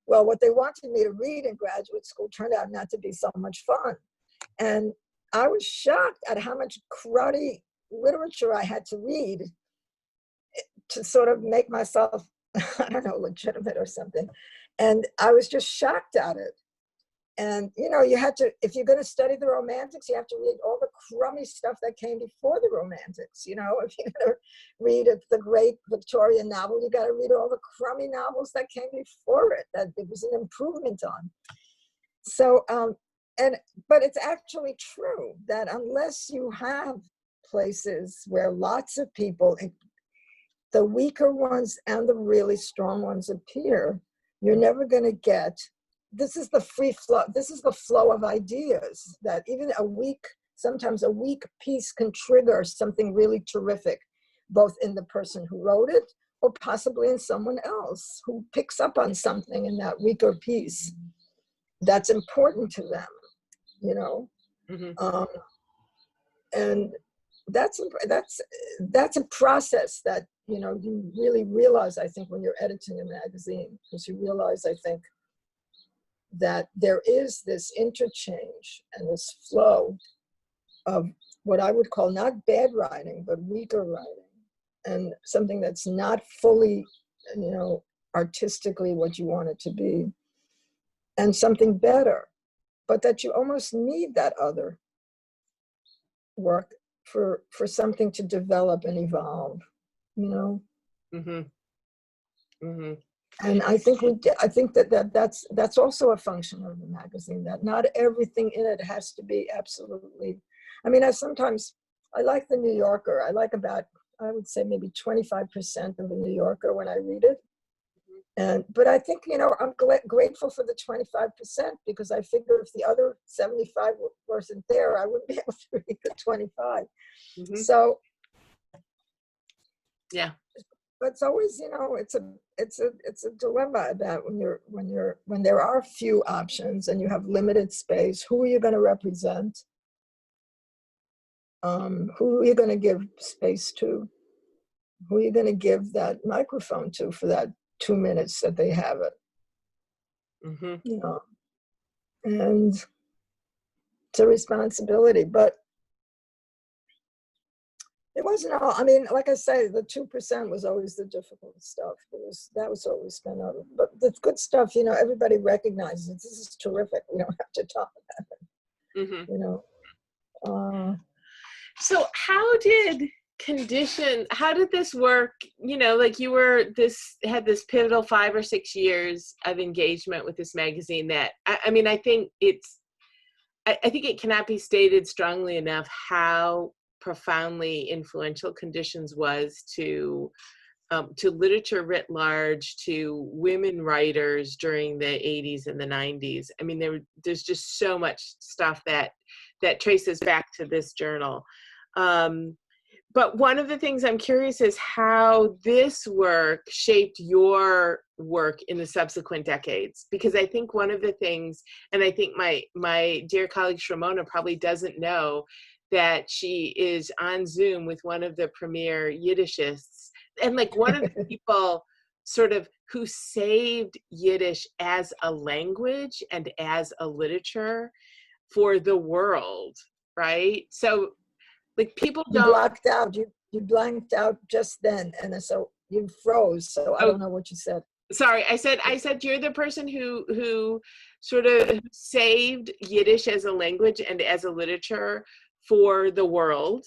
Well, what they wanted me to read in graduate school turned out not to be so much fun. And I was shocked at how much cruddy literature I had to read to sort of make myself, I don't know, legitimate or something. And I was just shocked at it. And, you had to, if you're going to study the Romantics, you have to read all the crummy stuff that came before the Romantics. If you're going to read the great Victorian novel, you got to read all the crummy novels that came before it, that it was an improvement on. So, but it's actually true that unless you have places where lots of people, the weaker ones and the really strong ones appear, you're never going to get. This is the free flow. This is the flow of ideas, that even sometimes a weak piece can trigger something really terrific, both in the person who wrote it or possibly in someone else who picks up on something in that weaker piece that's important to them, Mm-hmm. And that's a process that, you really realize, I think, when you're editing a magazine, because you realize, I think, that there is this interchange and this flow of what I would call not bad writing, but weaker writing, and something that's not fully, artistically what you want it to be, and something better, but that you almost need that other work for something to develop and evolve, Mm-hmm. Mm-hmm. And I think that's also a function of the magazine, that not everything in it has to be absolutely. I mean, I like the New Yorker. I like about, I would say, maybe 25% of the New Yorker when I read it. But I think, I'm grateful for the 25%, because I figure if the other 75 wasn't there, I wouldn't be able to read the 25. Mm-hmm. So yeah. But it's always, it's a dilemma about when there are few options and you have limited space. Who are you going to represent? Who are you going to give space to? Who are you going to give that microphone to for that 2 minutes that they have it? Mm-hmm. And it's a responsibility, but it wasn't all. I mean, like I say, the 2% was always the difficult stuff. That was always spent out. But the good stuff, everybody recognizes it. This is terrific. We don't have to talk about it. Mm-hmm. So how did this work? Like you had this pivotal 5 or 6 years of engagement with this magazine that, I mean, I think it cannot be stated strongly enough how profoundly influential Conditions was to literature writ large, to women writers during the 80s and the 90s. I mean, there's just so much stuff that traces back to this journal. But one of the things I'm curious is how this work shaped your work in the subsequent decades. Because I think one of the things, and I think my dear colleague Shromona probably doesn't know, that she is on Zoom with one of the premier Yiddishists, and like one of the people sort of who saved Yiddish as a language and as a literature for the world, right? So like people You blanked out just then, and so you froze, so I don't know what you said. Sorry, I said you're the person who sort of saved Yiddish as a language and as a literature for the world.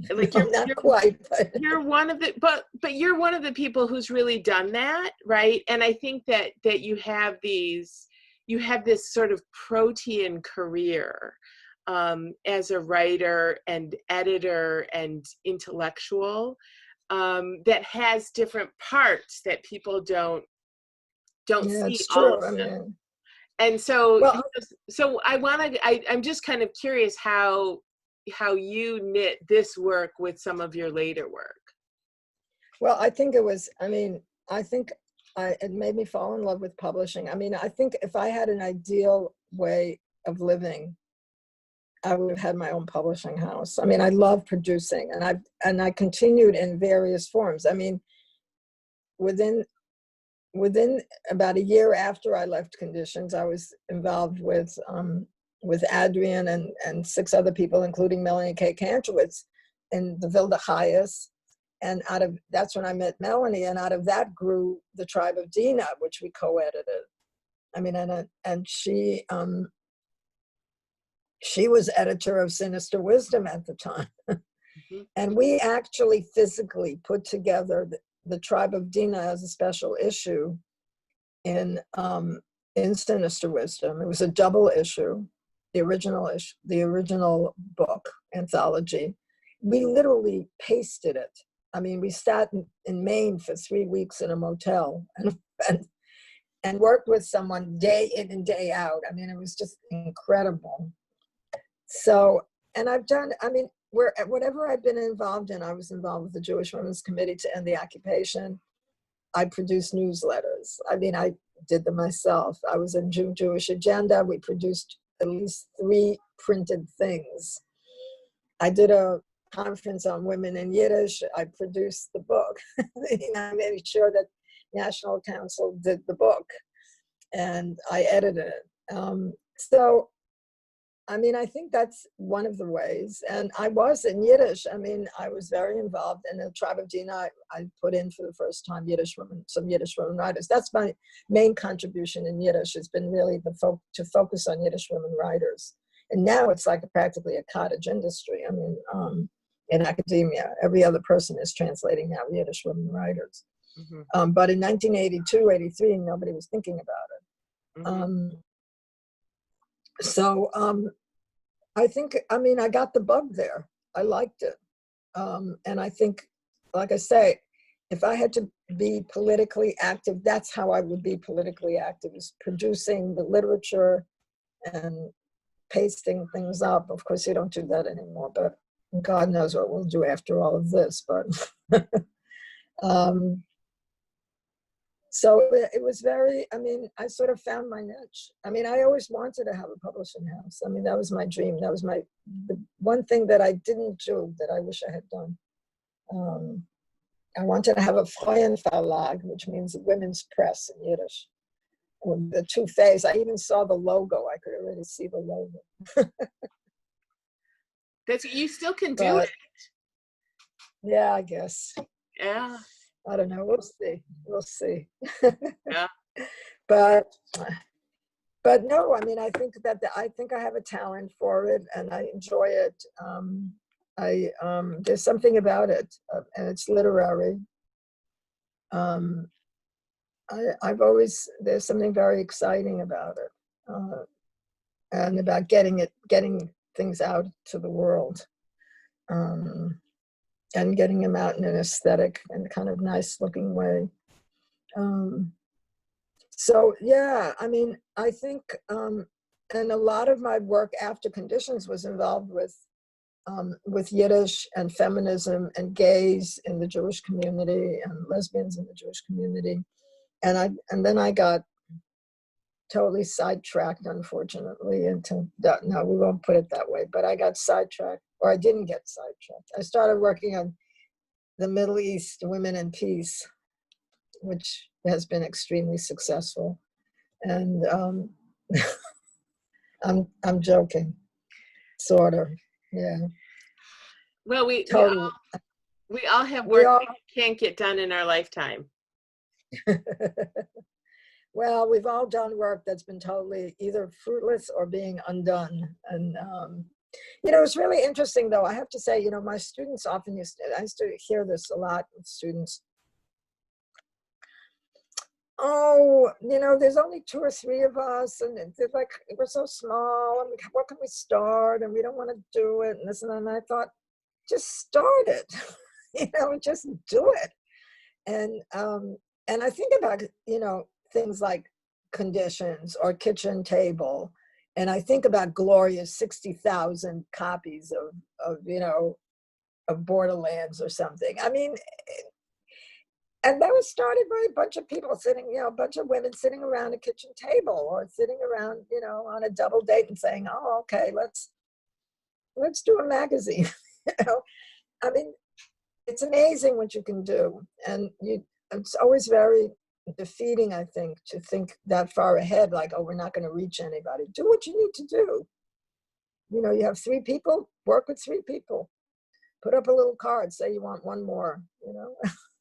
Like you're not quite, but you're one of the but you're one of the people who's really done that, right? And I think that you have this sort of protean career as a writer and editor and intellectual that has different parts that people don't see all of them. And so, I'm just kind of curious how how you knit this work with some of your later work? Well, I think it was, I mean, I think it made me fall in love with publishing. I mean, I think if I had an ideal way of living, I would have had my own publishing house. I mean, I love producing, and I continued in various forms. I mean, within about a year after I left Conditions, I was involved with Adrian and 6 other people, including Melanie K. Kantrowitz, in the Vilde Chayas. And that's when I met Melanie, and out of that grew the Tribe of Dinah, which we co-edited. I mean, and she was editor of Sinister Wisdom at the time. Mm-hmm. And we actually physically put together the Tribe of Dinah as a special issue in Sinister Wisdom. It was a double issue, the original book anthology. We literally pasted it. I mean, we sat in Maine for 3 weeks in a motel and worked with someone day in and day out. I mean, it was just incredible. So, and I've done, I mean, whatever I've been involved in, I was involved with the Jewish Women's Committee to End the Occupation. I produced newsletters. I mean, I did them myself. I was in Jewish Agenda. We produced at least 3 printed things. I did a conference on women in Yiddish. I produced the book. I made sure that National Council did the book, and I edited it. So, I mean, I think that's one of the ways. And I was in Yiddish. I mean, I was very involved in the Tribe of Dinah. I put in for the first time some Yiddish women writers. That's my main contribution in Yiddish. Has been really to focus on Yiddish women writers. And now it's like practically a cottage industry. I mean, in academia, every other person is translating now Yiddish women writers. Mm-hmm. But in 1982, 83, nobody was thinking about it. Mm-hmm. So I think, I mean, I got the bug there. I liked it. And I think, like I say, if I had to be politically active, that's how I would be politically active, is producing the literature and pasting things up. Of course, you don't do that anymore, but God knows what we'll do after all of this. But so it was very, I mean, I sort of found my niche. I mean, I always wanted to have a publishing house. I mean, that was my dream. That was the one thing that I didn't do that I wish I had done. I wanted to have a Freien Verlag, which means women's press in Yiddish. With the 2 phase, I even saw the logo. I could already see the logo. You still can do it. Yeah, I guess. Yeah. I don't know. We'll see. Yeah. But no, I mean, I think I have a talent for it, and I enjoy it. There's something about it, and it's literary. There's something very exciting about it, and about getting things out to the world. And getting them out in an aesthetic and kind of nice looking way. So yeah, I mean, I think, and a lot of my work after Conditions was involved with Yiddish and feminism and gays in the Jewish community and lesbians in the Jewish community. And then I got totally sidetracked, unfortunately, no, we won't put it that way, but I got sidetracked, or I didn't get sidetracked. I started working on the Middle East Women and Peace, which has been extremely successful. And I'm joking, sort of, yeah. Well, we all have work that can't get done in our lifetime. Well, we've all done work that's been totally either fruitless or being undone. And, it's really interesting, though. I have to say, my students often I used to hear this a lot with students. Oh, there's only 2 or 3 of us, and they're like, we're so small, and what can we start? And we don't want to do it, and this and that. And I thought, just start it, just do it. And I think about, things like Conditions or Kitchen Table, And I think about Gloria's 60,000 copies of Borderlands or something. I mean, and that was started by a bunch of people sitting, a bunch of women sitting around a kitchen table or sitting around, on a double date and saying, oh, okay, let's do a magazine. I mean, it's amazing what you can do. And it's always very defeating, I think, to think that far ahead, like, oh, we're not going to reach anybody. Do what you need to do. You have 3 people, work with 3 people. Put up a little card, say you want one more,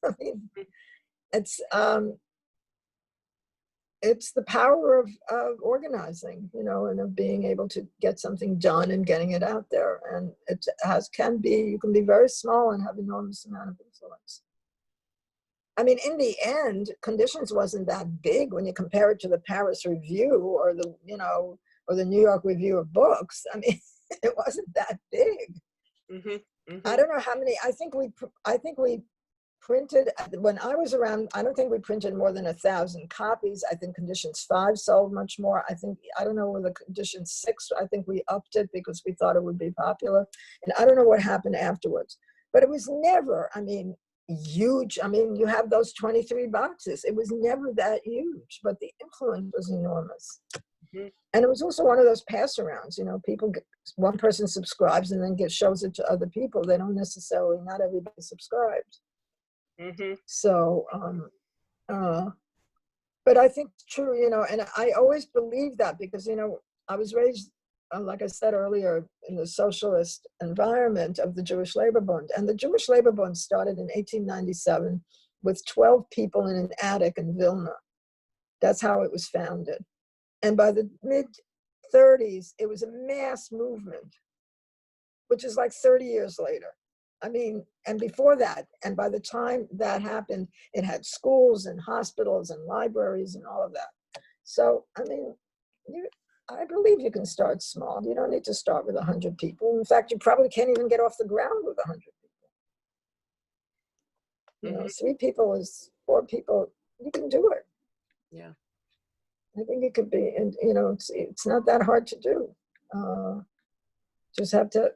I mean, it's the power of organizing, and of being able to get something done and getting it out there. And you can be very small and have enormous amount of influence. I mean, in the end, Conditions wasn't that big when you compare it to the Paris Review or the New York Review of Books. I mean, it wasn't that big. Mm-hmm. I don't know how many. I think we printed, when I was around, I don't think we printed more than 1,000 copies. I think Conditions 5 sold much more. I don't know whether Conditions 6, I think we upped it because we thought it would be popular. And I don't know what happened afterwards. But it was never, huge. You have those 23 boxes. It was never that huge, but the influence was enormous. Mm-hmm. And it was also one of those pass-arounds. One person subscribes and then shows it to other people. They don't necessarily, not everybody subscribes. Mm-hmm. So, but I think it's true, and I always believe that because, I was raised, like I said earlier, in the socialist environment of the Jewish Labor Bund. And the Jewish Labor Bund started in 1897 with 12 people in an attic in Vilna. That's how it was founded. And by the mid-30s, it was a mass movement, which is like 30 years later. And before that, and by the time that happened, it had schools and hospitals and libraries and all of that. So, I believe you can start small. You don't need to start with 100 people. In fact, you probably can't even get off the ground with 100 people. 3 people is 4 people. You can do it. Yeah. I think it could be, and it's not that hard to do. Just have to.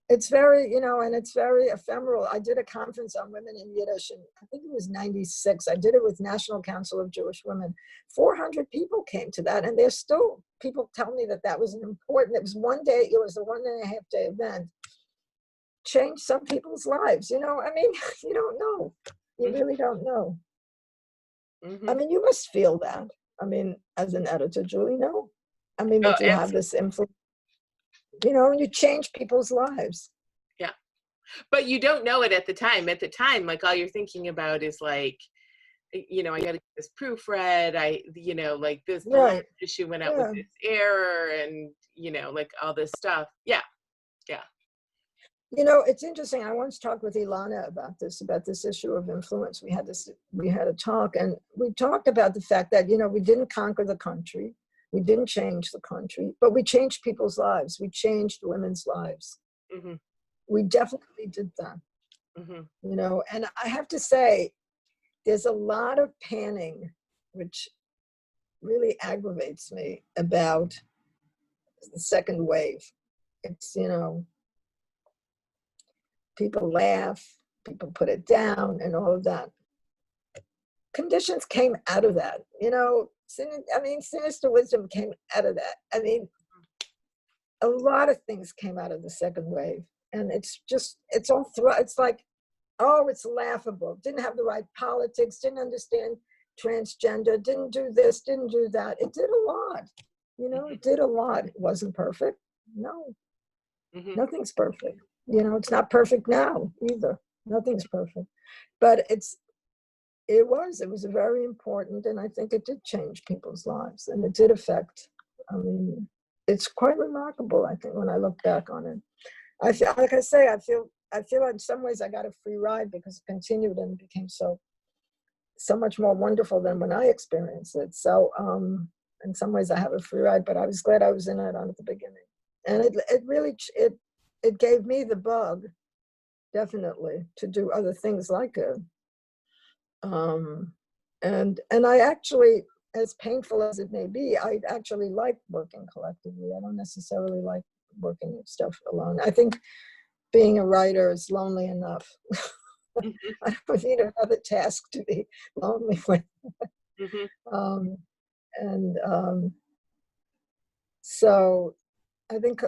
It's very, and it's very ephemeral. I did a conference on women in Yiddish, and I think it was 96. I did it with National Council of Jewish Women. 400 people came to that, and there's still people tell me that was an important, it was one day, it was a 1.5 day event. Changed some people's lives, you don't know. You really don't know. Mm-hmm. You must feel that. As an editor, Julie, no? That you have this influence. And you change people's lives. Yeah. But you don't know it at the time. At the time, like, all you're thinking about is like, I got to get this proofread. Like this right. issue went out with this error and, like all this stuff. Yeah. Yeah. It's interesting. I once talked with Ilana about this issue of influence. We had a talk, and we talked about the fact that, we didn't conquer the country. We didn't change the country, but we changed people's lives. We changed women's lives. Mm-hmm. We definitely did that. Mm-hmm. And I have to say, there's a lot of panning, which really aggravates me about the second wave. It's, people laugh, people put it down, and all of that. Conditions came out of that, Sinister Wisdom came out of that. A lot of things came out of the second wave, and it's like, oh, it's laughable. Didn't have the right politics, didn't understand transgender, didn't do this, didn't do that. It did a lot, it did a lot. It wasn't perfect. No, Nothing's perfect. It's not perfect now either. Nothing's perfect, but it was very important, and I think it did change people's lives, and it did affect. It's quite remarkable, I think, when I look back on it. I feel, like I say, I feel in some ways I got a free ride because it continued and became so much more wonderful than when I experienced it. So in some ways I have a free ride, but I was glad I was in it at the beginning, and it really gave me the bug, definitely, to do other things like it. And I actually, as painful as it may be, I actually like working collectively. I don't necessarily like working stuff alone. I think being a writer is lonely enough. I don't need another task to be lonely with. Um, and so I think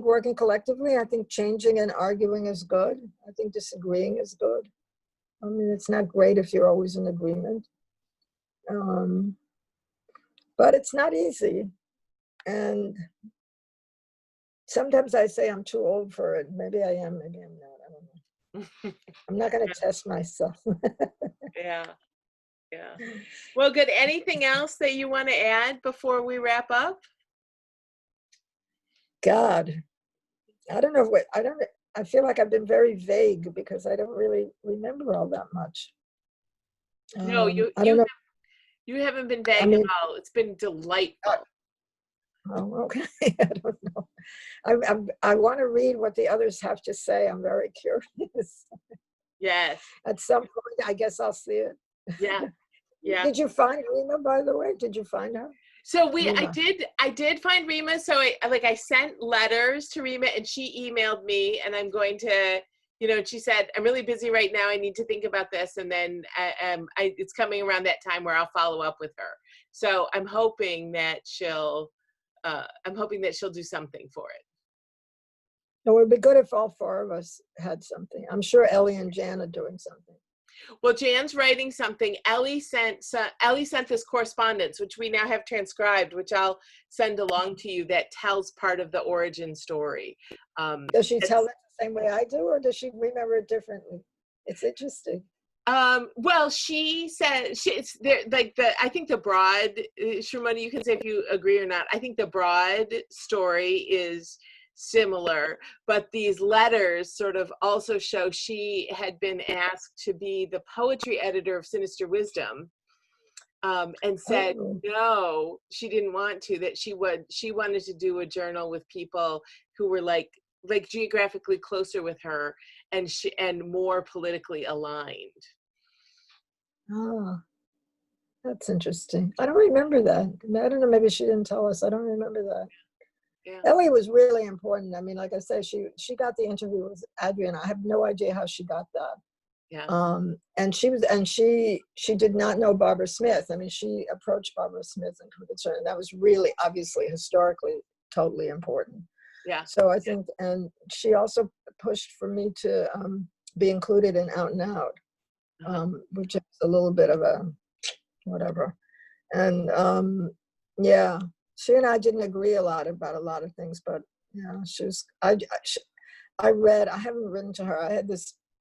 working collectively, I think changing and arguing is good. I think disagreeing is good. I mean, it's not great if you're always in agreement. But it's not easy. And sometimes I say I'm too old for it. Maybe I am, maybe I'm not. I don't know. I'm not going to test myself. Yeah. Well, good. Anything else that you want to add before we wrap up? God, I don't know I feel like I've been very vague because I don't really remember all that much. No, I don't know. You haven't been vague at all. It's been delightful. Oh, okay. I don't know. I want to read what the others have to say. I'm very curious. Yes. At some point, I guess I'll see it. Yeah. Did you find Rima, by the way? Did you find her? So I did find Rima. So I sent letters to Rima and she emailed me, and I'm going to, she said, I'm really busy right now. I need to think about this. And then it's coming around that time where I'll follow up with her. So I'm hoping that she'll do something for it. It would be good if all four of us had something. I'm sure Ellie and Jan are doing something. Well, Jan's writing something. Ellie sent this correspondence, which we now have transcribed, which I'll send along to you, that tells part of the origin story. Does she tell it the same way I do, or does she remember it differently? It's interesting. Well, she said it's there, I think the broad, Shromona, you can say if you agree or not. I think the broad story is similar, but these letters sort of also show she had been asked to be the poetry editor of Sinister Wisdom, and said no, she didn't want to, that she wanted to do a journal with people who were like geographically closer with her and more politically aligned. Oh, that's interesting. I don't remember that. I don't know, maybe she didn't tell us. I don't remember that. Yeah. Ellie was really important. I mean, like I said, she got the interview with Adrian. I have no idea how she got that. Yeah. And she did not know Barbara Smith. I mean, she approached Barbara Smith and convinced her, and that was really obviously historically totally important. Yeah. So I think, and she also pushed for me to be included in Out and Out, which is a little bit of a whatever. And yeah. She and I didn't agree a lot about a lot of things, but I haven't written to her.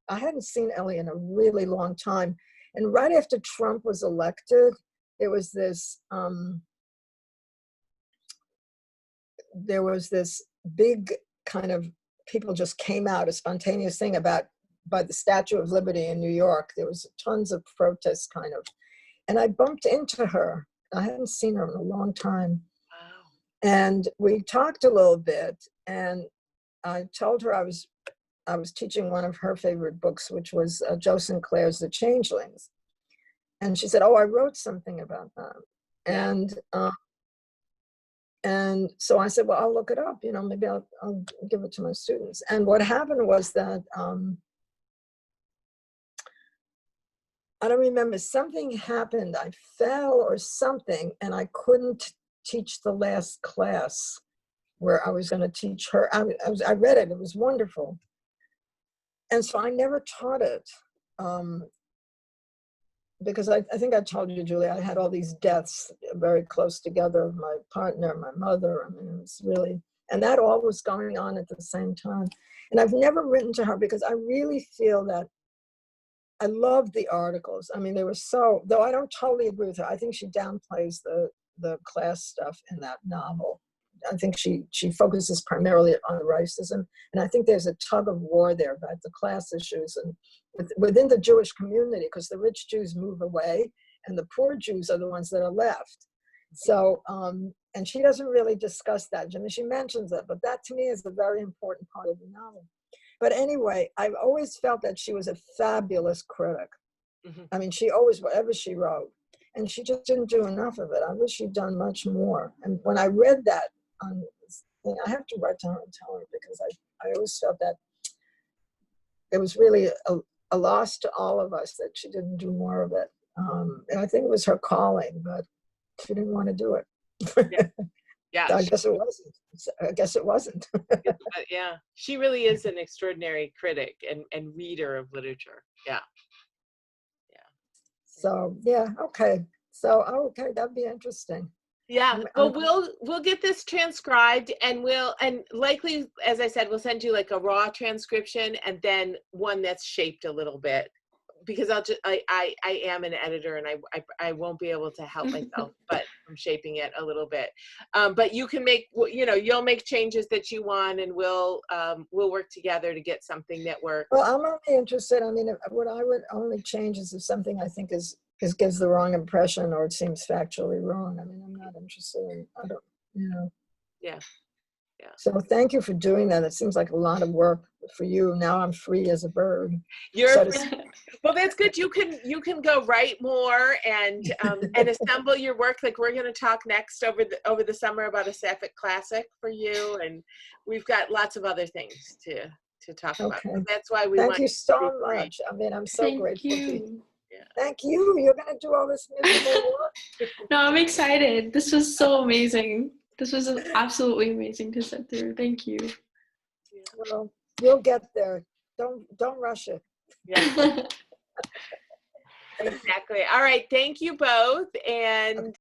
I hadn't seen Ellie in a really long time. And right after Trump was elected, there was this big kind of, people just came out, a spontaneous thing by the Statue of Liberty in New York. There was tons of protests kind of. And I bumped into her. I hadn't seen her in a long time. And we talked a little bit, and I told her I was teaching one of her favorite books, which was Joe Sinclair's The Changelings. And she said, oh, I wrote something about that. And so I said, well, I'll look it up, maybe I'll give it to my students. And what happened was that, I don't remember, something happened. I fell or something, and I couldn't teach the last class where I was going to teach her. I read it. It was wonderful. And so I never taught it because I think I told you, Julie, I had all these deaths very close together, my partner, my mother. I mean, it was really, and that all was going on at the same time. And I've never written to her because I really feel that I loved the articles. I mean, they were so, though I don't totally agree with her. I think she downplays the class stuff in that novel. I think she focuses primarily on racism, and I think there's a tug of war there about the class issues and within the Jewish community, because the rich Jews move away and the poor Jews are the ones that are left. So, and she doesn't really discuss that. I mean, she mentions it, but that to me is a very important part of the novel. But anyway, I've always felt that she was a fabulous critic. I mean, she always, whatever she wrote. and she just didn't do enough of it. I wish she'd done much more. And when I read that on this thing, I have to write to her and tell her, because I always felt that it was really a loss to all of us that she didn't do more of it. And I think it was her calling, but she didn't want to do it. Yeah. So I guess it wasn't. I guess it wasn't. Yeah, she really is an extraordinary critic and reader of literature. Yeah. So yeah, okay. So okay, that'd be interesting. Yeah, well, we'll get this transcribed, and likely, as I said, we'll send you like a raw transcription and then one that's shaped a little bit, because I am an editor, and I won't be able to help myself but from shaping it a little bit. But you can make, you'll make changes that you want, and we'll work together to get something that works. Well, I'm only interested. I mean, what I would only change is if something I think gives the wrong impression, or it seems factually wrong. I mean, I'm not interested in, I don't, Yeah. So thank you for doing that. It seems like a lot of work for you. Now I'm free as a bird. Well, that's good. You can go write more and assemble your work. Like, we're going to talk next over the summer about a Sapphic classic for you, and we've got lots of other things to talk about. So that's why we Thank you so much. I mean, I'm so grateful to you. Yeah. Thank you. You're going to do all this miserable work. No, I'm excited. This was so amazing. This was absolutely amazing to sit through. Thank you. Well, you'll get there. Don't rush it. Yeah. Exactly. All right. Thank you both. And